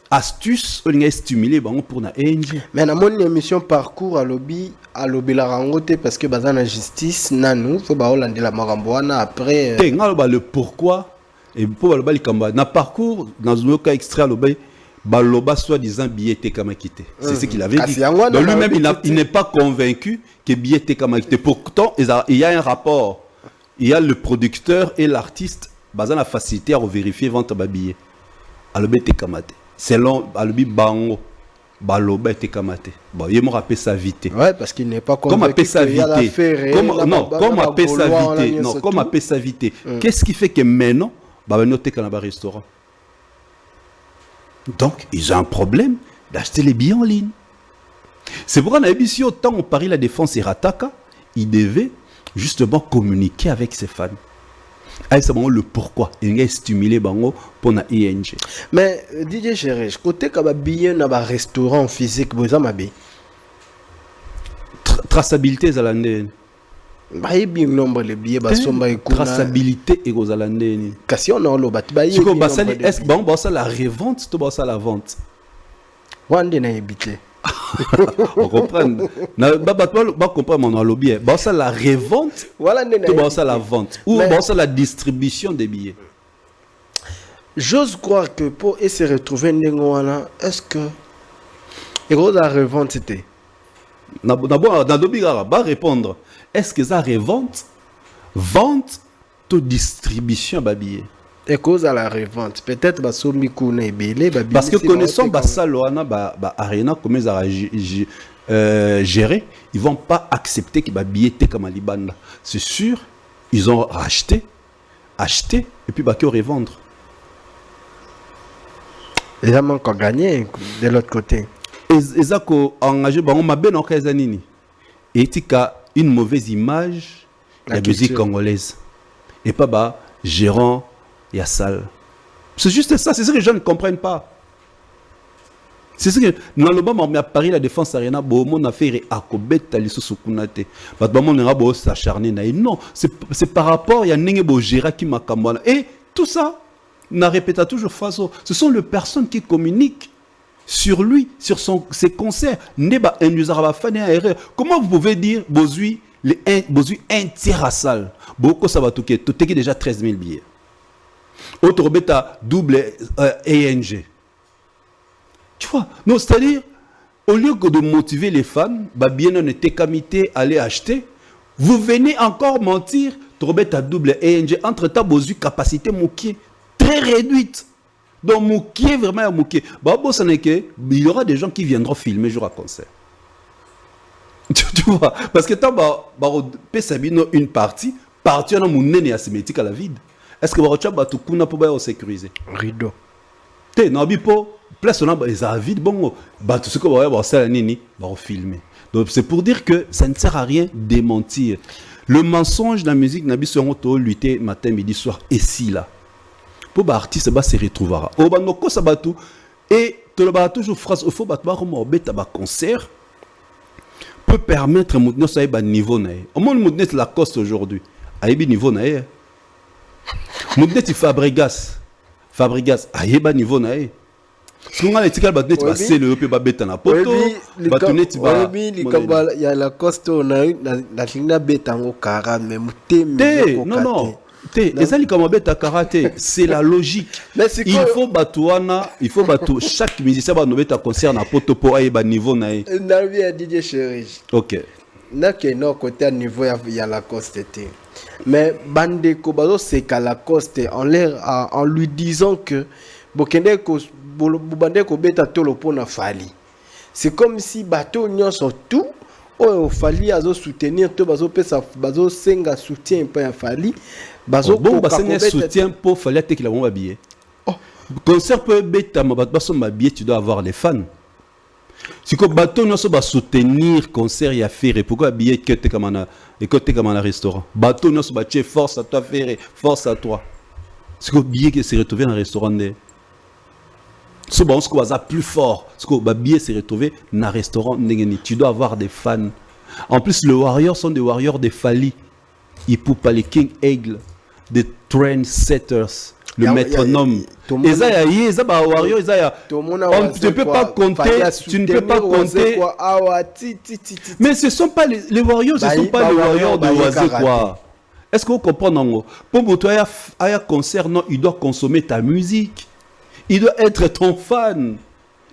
astuce on a stimulé pour na NG. Mais na mon émission parcours à lobby la rangote parce que bazana justice nanu faut ba holande la maramboana après le pourquoi et pour ba likamba na parcours dans un cas extrait lobby baloba soit disant billet te kamakité. C'est ce qu'il avait dit. Donc lui-même il n'est pas convaincu que billet te kamakité. Pourtant il y a un rapport. Il y a le producteur et l'artiste bazana facilité à vérifier vente ba billet. Alobe te kamate. Selon Alobi Bango, Baloba te kamate. Bon, il m'a rappelé sa vite. Ouais, parce qu'il n'est pas convaincu. Comme appelle sa vite. Comme appelle sa vite. Non, comme appelle sa vite. Qu'est-ce qui fait que maintenant, Babano te kanaba restaurant? Donc, ils ont un problème d'acheter les billets en ligne. C'est pourquoi dans l'émission, tant on parie la Défense et Rataka, il devait justement communiquer avec ses fans. C'est le pourquoi il a stimulé bango pour na ING. Mais DJ Cheresh, côté kaba billet na ba restaurant physique boza mabe. Traçabilité zalande. bayebi nombre le billet basomba ekuna traçabilité et rosalandeni kasi on a lo bat bayebi siko basali est-ce bon bossa la revente to bossa la vente wande na ebité on comprend na ba comprendre mon lobby bossa la revente voilà ndena to bossa la vente ou bossa la distribution des billets. J'ose croire que pour se retrouver ndengwana est-ce que et la revente c'était na lobby ba répondre est-ce que ça revente vente to distribution ba billets et cause à la revente peut-être basomi kuna ebele ba parce que connaissant basaloana ba arena comme ça gérer ils vont pas accepter que ba billet te comme libanda c'est sûr ils ont acheté et puis ba que revendre ils ont encore gagné de l'autre côté ils ont engagé bango mabe na okaza nini etika une mauvaise image de la musique congolaise et pas bah gérant et à salle. C'est juste ça, c'est ce que les gens ne comprennent pas. C'est ce que dans le moment où à Paris la défense arena bon a fait à Kobeta lisusu kunate. Ba ba mon ngabo s'acharner na non, c'est par rapport il y a nengebo gérant qui makambana et tout ça n'a répété toujours façon. Ce sont les personnes qui communiquent sur lui, sur ses concerts. Neba indusara fane erreur. Comment vous pouvez dire bozui un tiers à salle. Beaucoup ça va toquer. Tout est déjà 13 000 billets. Autre bêta double ANG. Tu vois? Non, c'est-à-dire, au lieu de motiver les fans, bah bien on était comité aller acheter. Vous venez encore mentir. Trop bêta double ANG. Entre-temps, bozu capacité moukier très réduite. Donc moukier vraiment moukier. Bah bon, ça n'est que il y aura des gens qui viendront filmer jour à concert. Tu vois, parce que tant une partie on a mon asymétrique à la vide. Est-ce que vous avez tout pour sécuriser rideau te na bipo place on a les vide bon bah tout ce que vous avez ça nini va filmer. Donc c'est pour dire que ça ne sert à rien de mentir. Le mensonge dans la musique n'a pas besoin lutter matin midi soir et si là pour bah artiste bah se retrouvera au banoko ça bat tout et tu le bah toujours phrase il faut bah comme bête à concert peut permettre mon ça ba niveau na au moins mon la coste aujourd'hui a niveau na mon Fabregas a ba niveau na si on a l'étiquette ba net ba c'est le peu ba beta na poto ba tonet ba il y a la coste on a la ligne beta ngo kara mais non ezali comme beta karaté c'est la logique il faut batouana il faut batou chaque musicien ba no beta concert na poto po ba niveau na na vie DJ Chéri OK na que no côté niveau il y a la coste mais bande ko bazo c'est qu'à la coste en lui disant que bokende ko bande ko beta tolo pona fali c'est comme si bateau nyonso tout o fali azo soutenir to bazo pesa bazo senga soutien pa fali bazo bon basenga soutien pour fali te qu'il a bon habillé concert peut beta ma baso ma billet tu dois avoir les fans. Si que bateau non va soutenir concert et affaire pourquoi billet que tu comme un restaurant bateau non va tuer force à toi faire force à toi c'est que billet qui s'est retrouvé dans un restaurant ce bon ce qu'on a plus fort ce que billet s'est retrouvé dans un restaurant tu dois avoir des fans en plus les warriors sont des warriors de Fali ils pour pas les King Aigle des trendsetters le métronome. Tu ne peux pas compter. Tu ne peux pas compter. Mais ce ne sont pas les warriors, ce ne sont pas les warriors de Oisé quoi. Est-ce que vous comprenez? Pour toi, un concert, non, il doit consommer ta musique. Il doit être ton fan.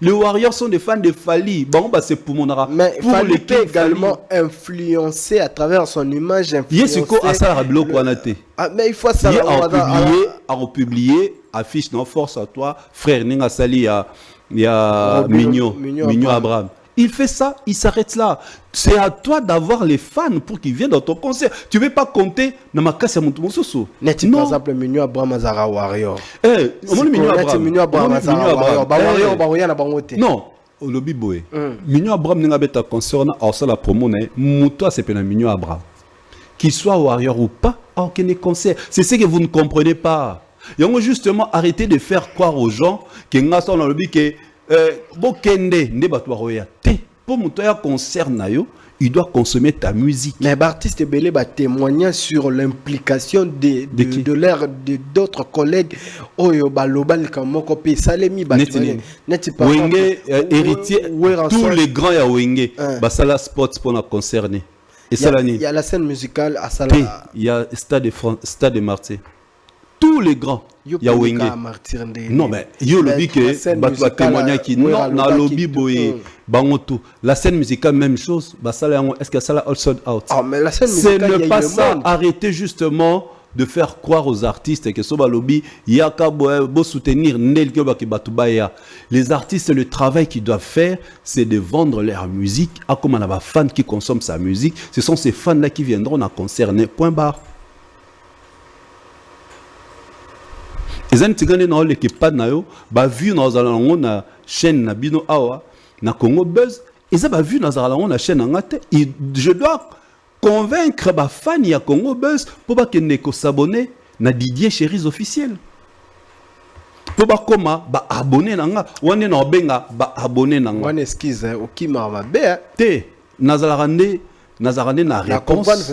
Les warriors sont des fans de Fali. Bon, bah c'est pour mon ara. Mais Fali peut également influencer à travers son image. Mais il faut ça. En publier, affiche non force à toi, frère Ninga Sali, il y a Mignon Abraham. Il fait ça, il s'arrête là. C'est à toi d'avoir les fans pour qu'ils viennent dans ton concert. Tu ne veux pas compter dans ma casse à mon sousou. Par exemple, Mignon Abraham Azara Warrior. Mignon Abraham Warrior. Non, au lobby boy. Mignon Abraham n'a pas concert, alors ça la promo, Moutoua c'est pas Mignon Abraham. Qu'il soit Warrior ou pas, aucun concert. C'est ce que vous ne comprenez pas. Et on va justement arrêter de faire croire aux gens que nous sommes dans le lobby que Bokende ne batwa roya te pour monter concert na yo il doit consommer ta musique. Mais l'artiste Belé va témoigner sur l'implication de d'autres collègues. Oyo balobal kamoko pe salemi ba Wenge héritier tous les grands ya Wenge basala sports pour la concerner. Et ça il y a la scène musicale à Sala. Il y a Stade de France, Stade de Marseille. Tous les grands ya Wenge. Non mais yo lobi que ba témoigner qui non na lobby boy bangoto. La scène musicale même chose, basala est-ce que ça la all sold out. Ah mais la scène musicale c'est ne pas ça, arrêter justement de faire croire aux artistes que soba lobby yaka bo soutenir nelke ba ki batubaya. Les artistes, le travail qu'ils doivent faire, c'est de vendre leur musique à comme on a des fans qui consomment sa musique. Ce sont ces fans là qui viendront à concerner. Point barre. Les gens qui ont les pas na yo, ba vu dans la chaîne na bino awa na Congo Buzz, ils ont vu dans la chaîne ngate. Je dois convaincre ba fan ya Congo Buzz pour ba kende ko s'abonner na Didier Chéris officiel. Pour ba koma ba abonner nanga, wane na benga ba abonner nanga. Wane excuse okima mabe te nazarande na réponse.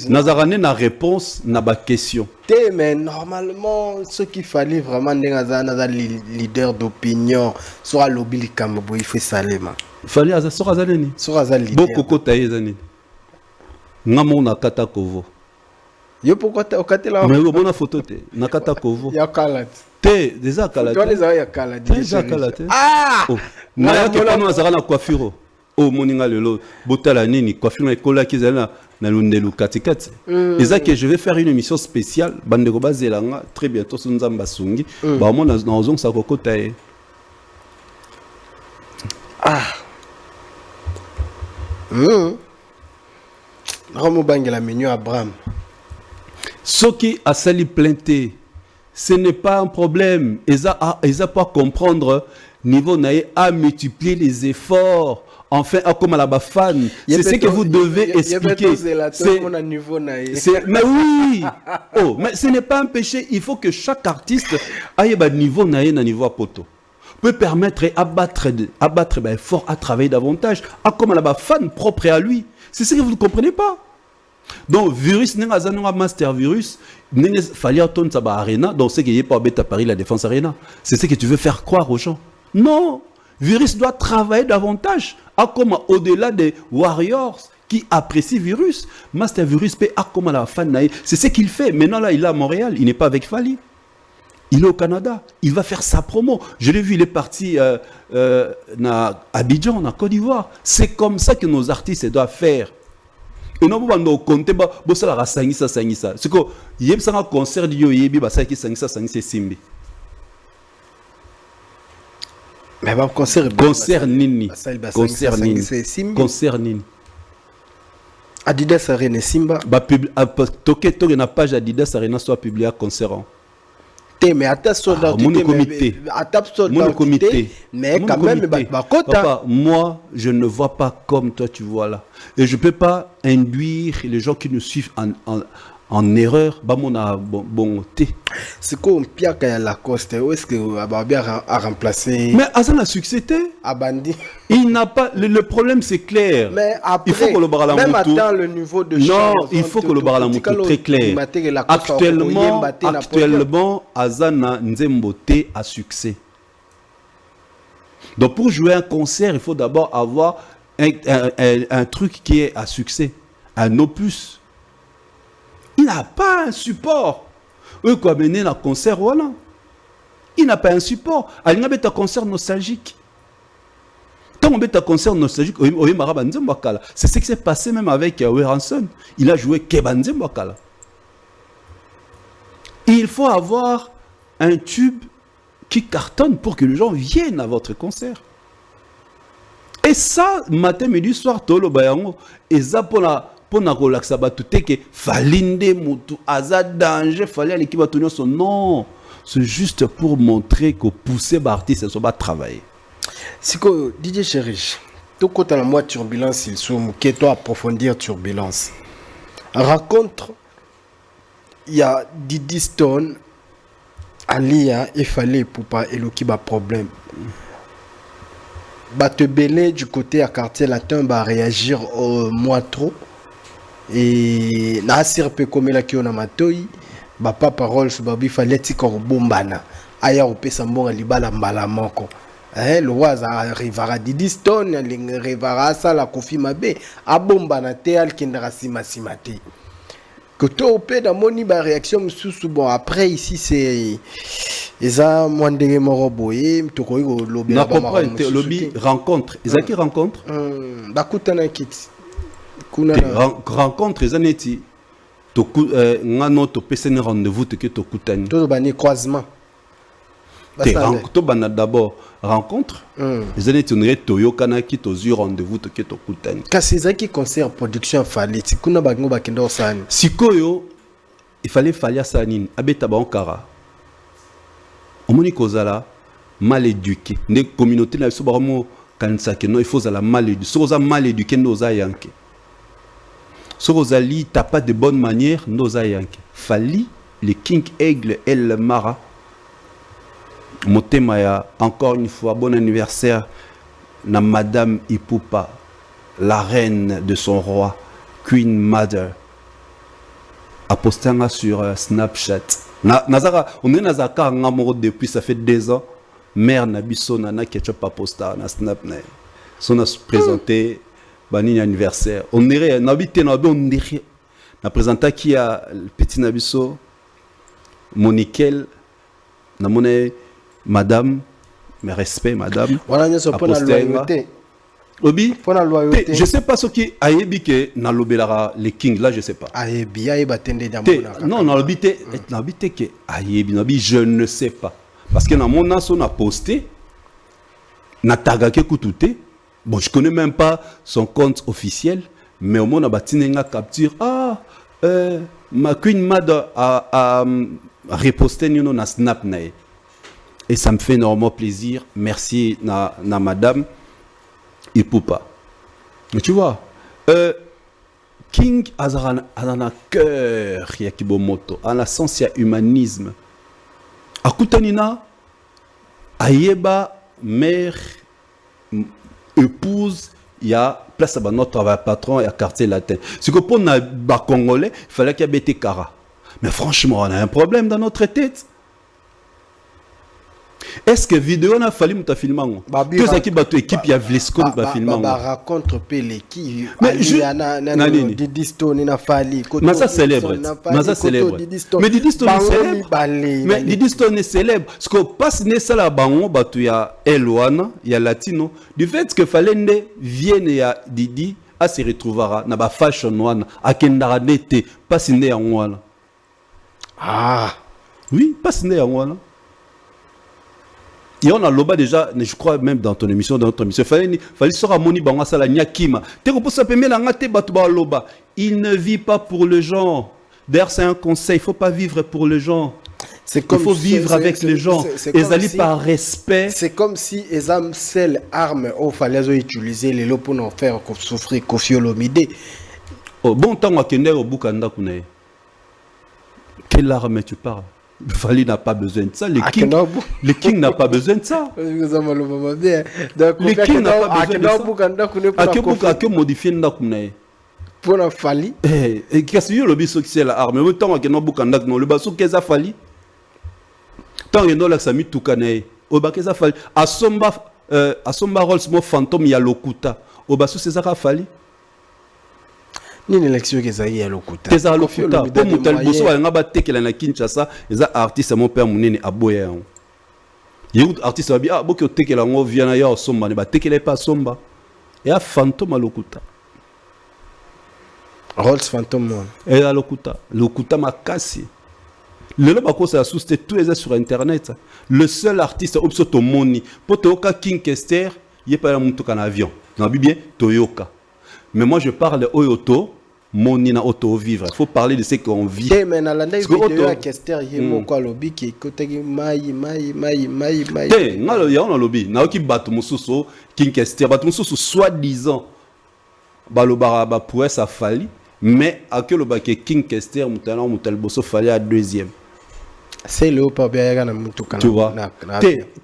Nazarande na réponse na ba question. Te mais normalement ce qu'il fallait vraiment dans leader d'opinion soit lobby kambo il fait salema. Fallait aza sora zaleni. Sora zal leader. Boko taye zani. Ngamo na kata kovo. Yo pourquoi okatela? Mais yo bona photo te na kata kovo. Ya kalat. Te déjà kalat. Tu les ya kalat. Déjà kalat. Ah! Na ya ke pano azara na coiffure. Oh moninga lelo botala nini coiffure na kola kizala na lundelu katikati. Eza que je vais faire une émission spéciale bandeko bazelanga très bientôt sur Nzamba Sungi. Ba mo na ozong sa kokota e. Ah. Ramo bangela menu Abraham. Ce qui a sali plainte, ce n'est pas un problème. Ils a pas comprendre niveau naïe à multiplier les efforts. Enfin, comme à la fan, c'est ce que vous devez expliquer. Mais oui. Oh, mais ce n'est pas un péché. Il faut que chaque artiste aille à niveau naïe, à niveau poto. Peut permettre abattre fort à travailler davantage. À comme à la fan propre à lui. C'est ce que vous ne comprenez pas. Donc, virus, master virus, fallait attendre ça arena. Donc, c'est qu'il n'y a pas à Paris la défense arena. C'est ce que tu veux faire croire aux gens. Non, virus doit travailler davantage. À comme au-delà des warriors qui apprécient virus, master virus peut à comme la fan. C'est ce qu'il fait. Maintenant là, il est à Montréal. Il n'est pas avec Fali. Il est au Canada. Il va faire sa promo. Je l'ai vu, il est parti à Abidjan, en Côte d'Ivoire. C'est comme ça que nos artistes doivent faire. Et non, on compte pas, ça la sangisa. C'est que il y a un concert de Yoyebi, ça qui sangisa simbi. Mais bon, concert nini. Concert nini. Adidas Arena Simba. Toke na page Adidas Arena soit publié à concert. Mais attention dans mon comité. Mais quand même, papa, moi, je ne vois pas comme toi tu vois là. Et je ne peux pas induire les gens qui nous suivent en erreur. C'est comme Pierre Lacoste. Où est-ce que Babia a remplacé? Mais Azan a succès. Abandi. Il n'a pas. Le problème, c'est clair. Mais après, il faut que le même atteint le niveau de non, il faut que le Baralamoutou très clair. Actuellement, Azana Nzembote a succès. Donc, pour jouer un concert, il faut d'abord avoir un truc qui est à succès, un opus. Il n'a pas un support. Eux, quoi, mener un concert, voilà. Il n'a pas un support. Il n'a pas un concert nostalgique. Tant qu'on a un concert nostalgique, c'est ce qui s'est passé même avec Weranson. Il a joué Kebanze Mbakala. Il faut avoir un tube qui cartonne pour que les gens viennent à votre concert. Et ça, matin, midi, soir, tolo bayango, et ça pour na relaxa batu teke falinde mutu aza danger fallait aller qui va tenir son non, c'est juste pour montrer que pousser l'artiste ça va travailler. Si que DJ Chérich, tout côté la moi turbulence il somme qui toi approfondir turbulence. Raconte il y a Didi Stone Alia il fallait pour pas éloquer ba problème. Batte belé du côté à quartier latin va réagir au moins trop. Et na sirpe comme la qui on a matoi, ba pas parole sur babi fallait tikor bombana. Aya opesa mbonga libala mbala moko. Le waza arrivera Didi Stone, arrivera ça la Kofi Mabe, a bombana te al kindra simate. Que to opé dans moni ba réaction sous bon après ici c'est eza mwandenge moro boye to ko lobby na comprend lobby rencontre ezaki rencontre bakutana kiti kuna rencontre ezaneti to ngano to pesene rendez-vous te que to kutani to bani croisement to bana d'abord rencontre ezaneti on est toyokana ki to zu rendez-vous te que to kutani kasi ezaki concert production fallait kuna bango bakenda osani sikoyo il fallait sanine abeta ba onkara omoni kozala mal éduqué ne communauté na biso baramo kanisa ke non il faut la mal éduqué so za mal éduqué ndoza yanke so kozali t'as pas de bonne manière ndoza yanke fali le king aigle el mara motema ya encore une fois bon anniversaire na madame Ipupa la reine de son roi Queen Mother a posté sur Snapchat. On est dans un depuis ça fait 2 ans. Mère Nabiso Nana qui a pas posté na Snap. On a présenté bani anniversaire. On est n'habité na on est na présenté qui a petit Nabiso Moniquel na monnaie madame mes respects madame. Voilà nous sommes pour la loyauté. Obi, pour la loyauté. Je sais pas ce qui a ébiqué dans l'obélara les kings là je sais pas. Ayebi tende non dans l'obité que ayebi je ne sais pas parce que dans mon as on a posté na tagake kutute bon je connais même pas son compte officiel mais au moins on a batinenga capture ma Queen Mother a reposté nous na snap na et ça me fait énormément plaisir merci na madame Ipupa. Mais tu vois, King Azana cœur Yakibomoto, en la sens il y a humanisme. Akutanina, Ayeba, mère, épouse, il y a place à notre travail patron et à quartier latin. C'est que pour les Congolais, il fallait qu'il y ait des caras. Mais franchement, on a un problème dans notre tête. Est-ce que vidéo n'a fallu me filmer que ça qui bateau équipe il y a Vlesco va filmer raconte pele qui mais Didi Stone na fali mais ça célèbre mais Didi Stone est célèbre mais Didi Stone est célèbre ce que passe né ça la bango bateau ya Elwana ya latino du fait que fallait ne vienne ya Didi à se retrouvera na ba fashion wana akendara nete passe né ya wana oui passe né ya wana. Et on a loba déjà, je crois même dans ton émission, il fallait se ramoni bango sala nyakima. Te repose sa pemela ngate batuba loba. Il ne vit pas pour le gens. D'ailleurs c'est un conseil, il faut pas vivre pour les gens. Il faut vivre avec les gens. Ils allaient par respect. C'est comme si les âmes seules armes il fallait utiliser les lots pour nous faire souffrir Kofiolomide. Oh bon temps à kender au bukanda kunae. Quelle arme tu parles? Fali n'a pas besoin de ça. Le king n'a pas besoin de ça. Le king n'a pas besoin de ça. À que modifier Ndakunae pour la Fali. Et qu'est-ce que le biso qui c'est la arme? Mais tant que non Bukanda non le baso qu'est-ce Fali? Tant que non la sami Tukanae. Au bas qu'est-ce Fali? Asomba Rolls mo fantôme ya lokuta. Au baso c'est ça Fali. Ni l'élection que ça y est lokuta. Teza lokuta. Pour mutal boso wa ngaba tekela na Kinshasa, eza artiste mon père munene aboya. Yéhout artiste abi boki tekela ngo viana ya somba ne ba tekela pas somba. Et a fantôme lokuta. Rolls fantôme. Et a lokuta makasi. Le loba ko ça sous tous les sur internet. Le seul artiste obsoto moni pour Toyoka King Kester, il est pas un mutuka na avion. Na bien Toyoka. Mais moi je parle Oyoto, mon nina auto vivre. Il faut parler de ce qu'on vit. Mais dans la vidéo à Kester, il y a mon lobby qui côté mai. Ngalo ya on lobby. Na oki batu mususu King Kester, batu mususu soi-disant balobara ba pour ça fali, mais à que le baké King Kester mutana mutal bosso fallait à deuxième. C'est le pas bien na mutu kana. Tu vois.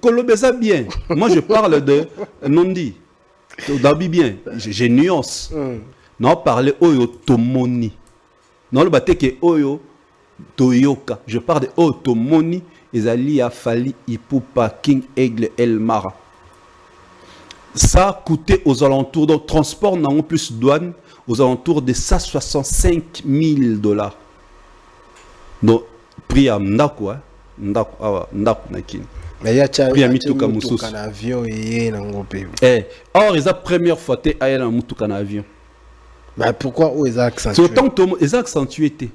Kolobeza bien. Moi je parle de Nondi. Dabi bien. J'ai nuance. Non parler oyo tomoni. Non le baté que oyo toyoka. Je parle de oyo tomoni ezali a Fally Ipupa King Aigle El Mara. Ça a coûté aux alentours de transport non plus douane aux alentours de 165 000 $. Donc prix à ndako ndako nakini. Mais ya cha prix à mituka mususu kana avion et na ngope. Or ils a première fois té aya na mutuka na avion. Bah pourquoi o ils accentué? C'est autant que ils accentué té.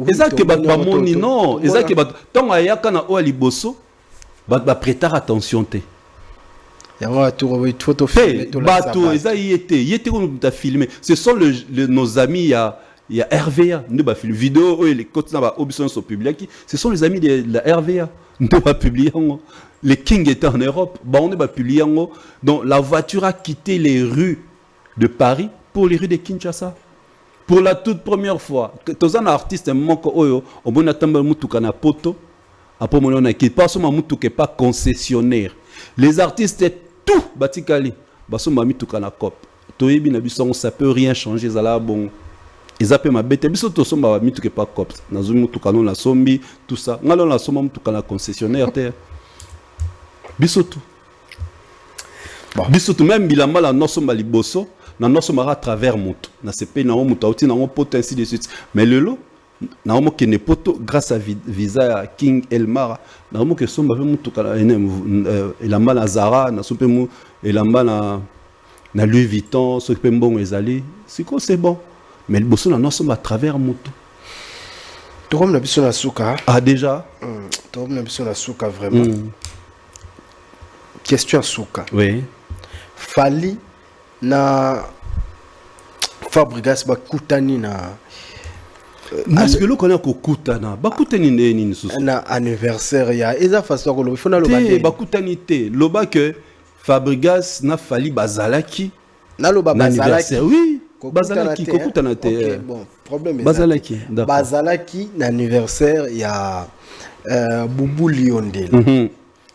Ils a que ba moni non, ils a que ba tant aya kana o liboso ba prêter attention té. Il y a un tour de photo filmé tout là. Bateau ils a y était comme tu as filmé. Ce sont nos amis il y a RVA, nous ba film vidéo les côtés na obison sont publiés. Ce sont les amis de la RVA. Nous ba publié les Kings étaient en Europe, bah on est publié donc la voiture a quitté les rues de Paris pour les rues de Kinshasa. Pour la toute première fois, tous un artiste manque oyo, on bon attendre mutuka na poto, après mon on a qui pas seulement mutuka pas concessionnaire. Les artistes tout batikali, baso mituka na cop. Toyebi na biso ça peut rien changer ça là bon. Ils appellent ma bête, biso to somba mituka pas cop. Na zo mutuka non la sombi tout ça. Ngalo la somba mutuka na concessionnaire terre. Biso tout. Bon. Biso tout même bilamba la no somba liboso. Na noso mara à travers moto na CP na moto auti na poto ainsi de suite mais le lot na mo ke ne poto grâce à visa King Elmara na mo ke somba ve moto kala elamba na Zara na sope mu elamba na Louis Vuitton so pe mbongo ezali c'est bon mais le bosso na noso à travers moto to comme na biso na suka déjà to comme na biso na suka vraiment question suka oui Fally na Fabregas bakutani na parce que lo connaît ko kutana bakutani nini susu na anniversaire ya eza façon ko lo fona lo bande bakutani te loba que Fabregas na Fally bazalaki na lo bazalaki oui bazalaki ko kutana te OK bon problème bazalaki d'accord bazalaki na anniversaire ya Boubou Liondela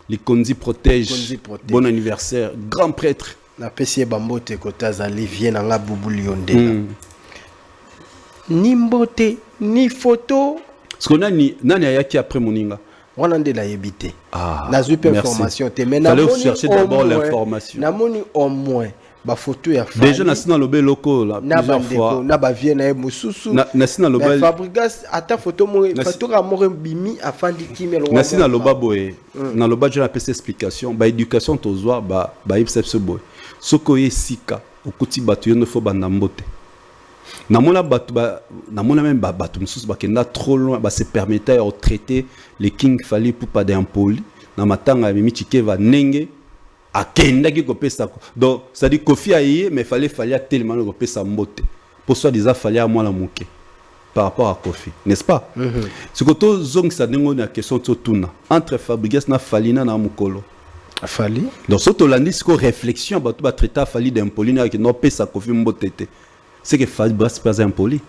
les Konzi protège bon anniversaire grand prêtre na pesi bambote kota zali vient nga Boubou Liondela ni mbote ni photo ce qu'on a ni nani ayaki après moninga on a de la yebité na zupe information te mais fallait chercher d'abord l'information na moni au moins ba photo ya Fally déjà na sina lobe loko la plusieurs fois na ba vient na mususu na sina lobe Fabregas ata photo mo photo ka mo bimi afandi kimelo na sina loba boye na loba je na pesa explication ba éducation tozwa ba ipsepse boye soko yesika okuti bato yono fo banda mbote namona bato namona même bato mususu bakenda trop loin ba se permettait de traiter les King Fally Ipupa d'impoli na matanga mimi chikeva nenge akenda ki kopesa donc ça dit Kofi aye mais fallait tellement kopesa mbote pour soi disant fallait à moi la moke par rapport à Kofi n'est-ce pas ce que to zong ça dengo na question tuna entre Fabregas na Fally na mukolo Fally donc ce tolandis ko réflexion bato ba traiter Fally d'impoli na ki no pesa Kofi mbotete c'est que Fabregas pas impoli.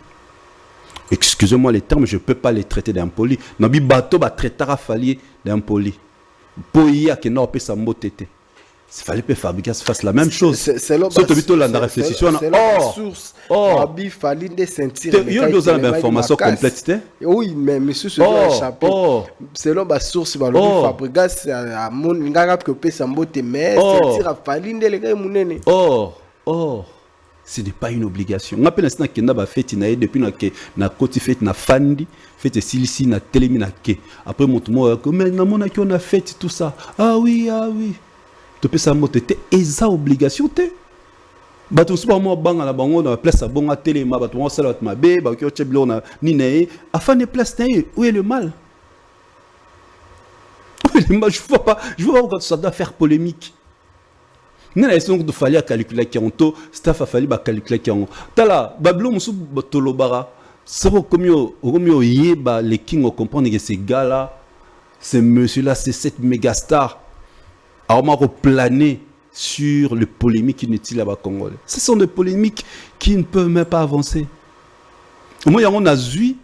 Excusez-moi les termes, je peux pas les traiter d'impoli. Nabi bato ba traiter Fally d'impoli. Pour y a que no pesa mbotete. Il fallait que Fabregas fasse la même chose. C'est là la réflexion. Source. Abi Fally de sentir. Il y a deux informations complètes. Oui, mais monsieur se doit échapper. C'est là la source. Fabregas a mon ngara que pesa mbote mais sentir Fally de les gars munene. Ce n'est pas une obligation. On appelle l'instant que na ba fête na depuis na côté fête na fandi fête silisi na telemi na ke. Après mon tomo mais na mona ki on a fête tout ça. Ah oui. Tu peux ça moté eza obligation te. Bato super mo banga na bango na place à bonga telema bato on sala ma be ba ki o cheblo na ni ne afin de place té où est le mal? Je vois pas quand ça doit faire polémique. Nana esi donc fallait calculer qui on to staff a fallu ba calculer qui on tala bablo musu tolobara sabo komio yeba les King on comprendre que ces gars là ces monsieur là c'est cette méga star alors on va planer sur les polémiques inutiles là-bas congolais. Ce sont des polémiques qui ne peuvent même pas avancer. Au moins on a vu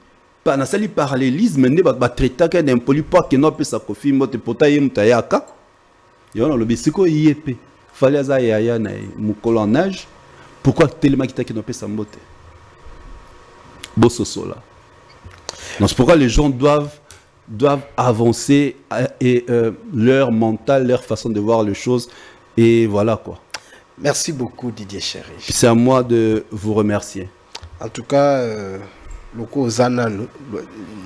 pas na sali parallélisme ne ba traiter ka d'impoli pas que non peut ça kofi mote pota ye mutayaka yo na lobi siko yepe fallait za ya na mukolo en âge pourquoi tellement qui non peut ça mote bososo là donc c'est pourquoi les gens doivent avancer et leur mental, leur façon de voir les choses et voilà quoi. Merci beaucoup Didier Chéri. C'est à moi de vous remercier. En tout cas, loko zana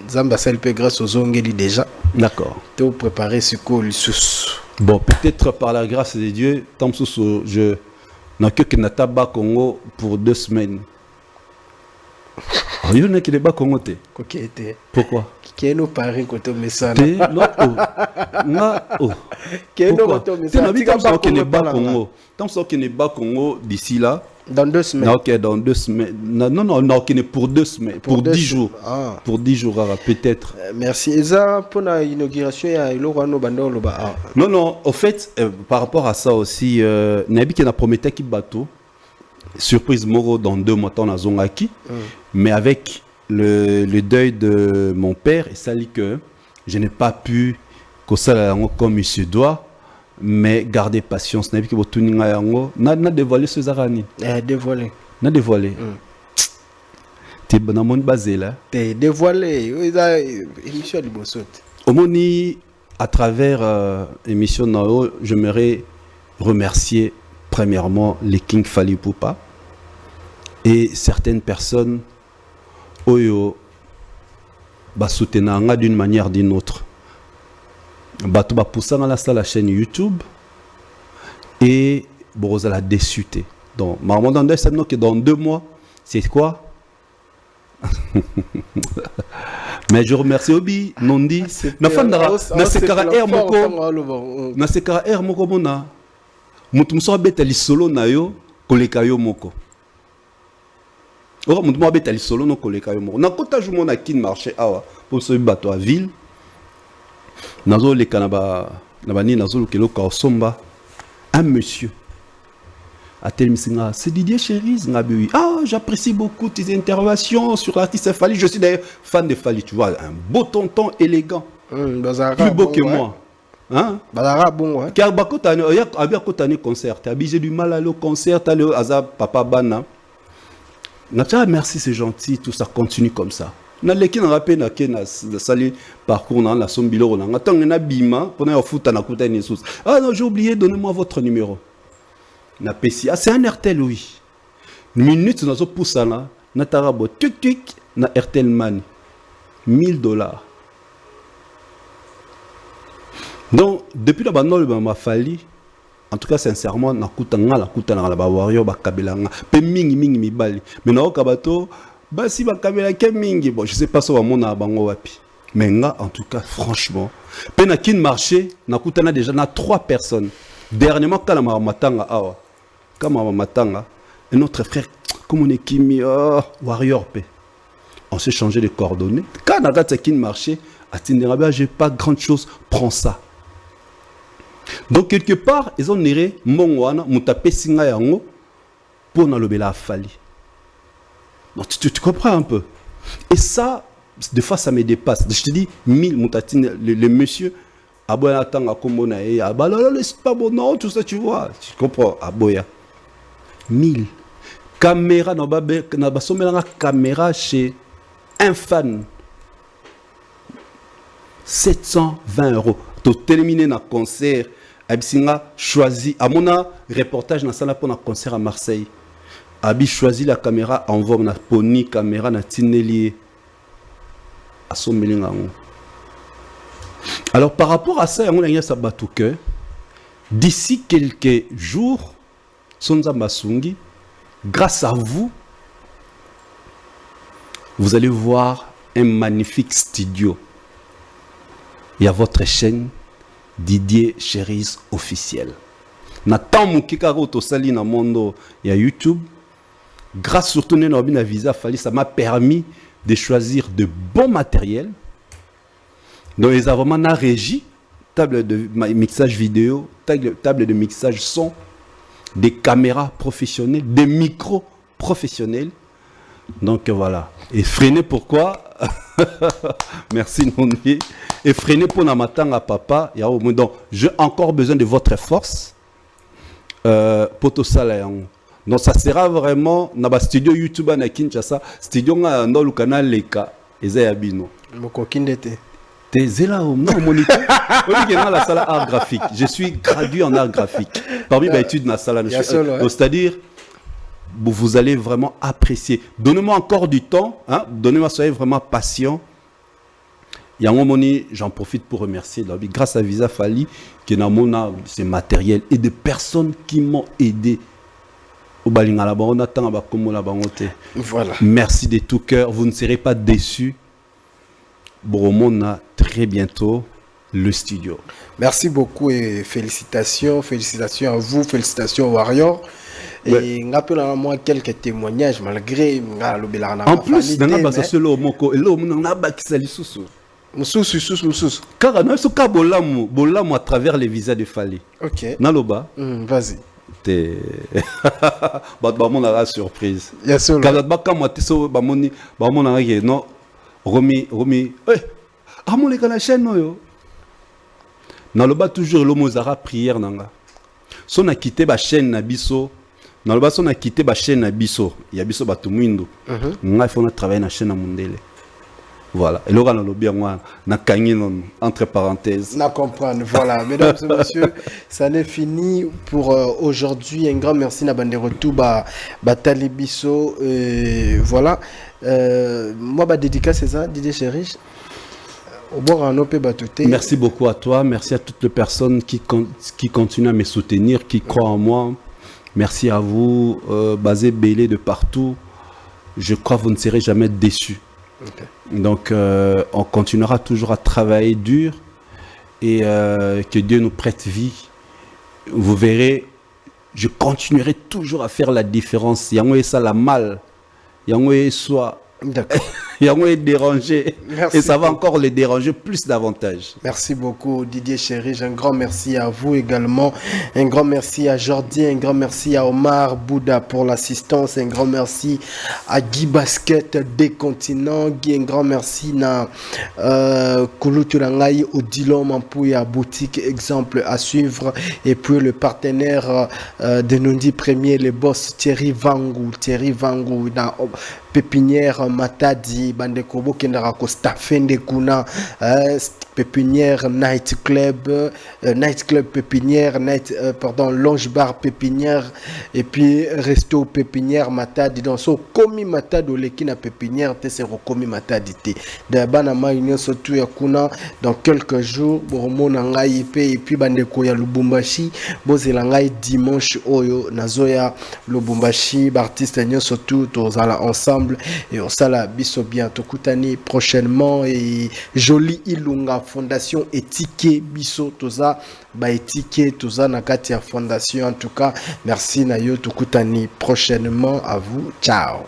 Zamba selpe grâce aux ongeli déjà. D'accord. Tu as préparé ce col sous. Bon, peut-être par la grâce de Dieu, tant que je n'ai que Nataba Congo pour 2 semaines. Il y a qui n'est pas Congo. Pourquoi? Qui est nos paris côté Messana. Non, oh. Qui est nos qui n'est pas Congo. Tant que n'est pas Congo d'ici là. Dans 2 semaines. Ok, dans 2 semaines. Non, qui n'est pour 2 semaines. Pour 10 jours. Ah. Pour 10 jours, peut-être. Merci. Et ça, pour l'inauguration, il y a Non, au fait, par rapport à ça aussi, Nabi qui a promis qu'il bateau. Surprise Moro dans 2 mois, on a Zongaki. Mais avec le deuil de mon père, et ça dit que je n'ai pas pu, comme il se doit, mais garder patience. N'a dévoilé ce Zarani. Dévoilé. N'a dévoilé. T'es bon à mon basé là. T'es dévoilé. Émission de Bossot. Au moni, à travers émission Nao, j'aimerais remercier premièrement les King Fali Poupa et certaines personnes oyo ba soutenanga d'une manière ou d'une autre. Bato ba poussa dans la chaîne YouTube et boza la déçuté. Donc maman dans que dans 2 mois, c'est quoi? Mais je remercie Obi Nondi na fandara na sekara air moko na sekara air moko mona mutu muso abeta lisolo na yo koleka yo moko. Ora mutu mo abeta lisolo no koleka yo moko. Na kota jumo na kin marché awa pour ce bateau à ville. Nazo le kanaba na bani nazo le kelo ka osomba un monsieur a tel misinga c'est Didier Chéri ngabi. Ah, j'apprécie beaucoup tes interventions sur l'artiste Fali. Je suis d'ailleurs fan de Fali, tu vois, un beau tonton élégant. Plus beau que moi. Hein? Badara bon ouais. Car bakotane abia kotane concert, t'as j'ai du mal à aller au concert, t'as le azab papa bana. Natia merci c'est gentil, tout ça continue comme ça. Na leki na rappel na kena sali parcours na la sombilo na ngata na bima pour na futa na kuta ni sous. Ah non, j'ai oublié, donnez-moi votre numéro. Na pesi, ah c'est un RTL oui. Une minute na zo poussa na tarabo tuk tuk na RTL man. $1000. Donc, depuis la bande, m'a fallu, en tout cas, sincèrement, na kutanga la bawario, ba kabelanga, pe mingi mi bali. Mais na okabato, ba si ba kabela ke mingi, bon, je sais pas si on mona bango wapi. Mais nga, en tout cas, franchement, pe na kin marché, na kutana déjà na 3 personnes. Dernièrement, quand ma matanga awa, quand ma matanga, et notre frère, comme on est kimi, warrior pe. On s'est changé de coordonnées. Quand na gata kin marché, à Tinderabe, j'ai pas grande chose, prends ça. Donc quelque part, ils ont néré mongwana mutape singa yango pour na lobela fali. Donc tu comprends un peu. Et ça, des fois ça me dépasse. Je te dis 1000 mutatine le monsieur aboya tanga komona e abalala c'est pas bon non tout ça tu vois. Tu comprends aboya 1000 caméra na ba somelanga caméra chez un fan 720 €. Tu terminer na concert Abisinga choisi à mon reportage na sala pour un concert à Marseille. Abi choisi la caméra envoie na poni caméra na tineli à son melinga. Alors par rapport à ça, on a eu ça batouke. D'ici quelques jours, Sonza Masungi, grâce à vous, vous allez voir un magnifique studio. Il y a votre chaîne Didier Chéri officiel. Nathan Moukikaro Tosali na mondo il y a YouTube. Grâce surtout à visa Fali, ça m'a permis de choisir de bons matériels. Donc les vraiment na régie, table de mixage vidéo, table de mixage son, des caméras professionnelles, des micros professionnels. Donc voilà. Et freiner pourquoi Merci Nondi. Et freiner pour Namatanga papa. Donc, j'ai encore besoin de votre force pour tout ça. Donc, ça sera vraiment dans le studio YouTube à Kinshasa. Studio dans le canal Leka. Et ça Yabino. T'es là, non, moniteur. Dans la salle art graphique. Je suis gradué en art graphique. Parmi mes études dans la salle. C'est-à-dire, vous allez vraiment apprécier. Donnez-moi encore du temps. Hein? Donnez-moi, soyez vraiment patient. J'en profite pour remercier. Grâce à Visa Fali, qui a ce matériel et des personnes qui m'ont aidé. Voilà. Merci de tout cœur. Vous ne serez pas déçus. Boromona, très bientôt, le studio. Merci beaucoup et félicitations. Félicitations à vous, félicitations aux Warriors. Et on a moi quelques témoignages malgré en plus dans la base sur le moko et l'homme n'a pas qui s'allie sous car on a ce cas bolamu à travers les visas de Fali. OK. Naloba. Vas-y. T'es bah mon la surprise. Yes quand ba quand moi so ba moni non Romi eh amo les kana chaîne yo. Naloba toujours l'homme zara prière nanga. Son a quitté ba chaîne na biso. Dans le bas, on a quitté la chaîne à Bisso. Il y a Bisso Batumuindo. On a travaillé la chaîne à Mondele. Voilà. Et là, on a le bien, on a gagné entre parenthèses. On a compris. Voilà. Mesdames et messieurs, ça n'est fini pour aujourd'hui. Un grand merci à Bande Retour, Batali Bisso. Voilà. Moi, ma dédicace, c'est ça, Didier Chéri. Merci beaucoup à toi. Merci à toutes les personnes qui continuent à me soutenir, qui croient en moi. Merci à vous, basé Bélé de partout. Je crois que vous ne serez jamais déçus. Okay. Donc, on continuera toujours à travailler dur et que Dieu nous prête vie. Vous verrez, je continuerai toujours à faire la différence. Yango ça la mal. Yango soit. D'accord. Yango est dérangé. Merci et ça va encore les déranger plus davantage. Merci beaucoup Didier Chéri. Un grand merci à vous également. Un grand merci à Jordi. Un grand merci à Omar Bouddha pour l'assistance. Un grand merci à Guy Basket des continents. Guy, un grand merci à Koulouturangaï Odilo Mampouy à boutique exemple à suivre. Et puis le partenaire de Nondi Premier, le boss Thierry Vangou. Thierry Vangou dans Pépinière Matadi Bandekobo Kendara Costa Fende Kuna Pépinière Night Club Pépinière Lounge Bar Pépinière et puis Resto Pépinière Matadi dans son Komi Matadi Olekina Pépinière te Komi Matadi te Dabana Maïnyo Sotu ya Kuna dans quelques jours Boromona Ngai et puis Bandeko ya Lubumbashi Bozelangai dimanche Oyo Nazoya Lubumbashi artiste nyo Sotu tozala ensemble et on sala biso bientôt kutani prochainement et Joli Ilunga Fondation Etike biso toza ba Etike toza na kati ya fondation en tout cas merci na yo tukutani prochainement à vous ciao.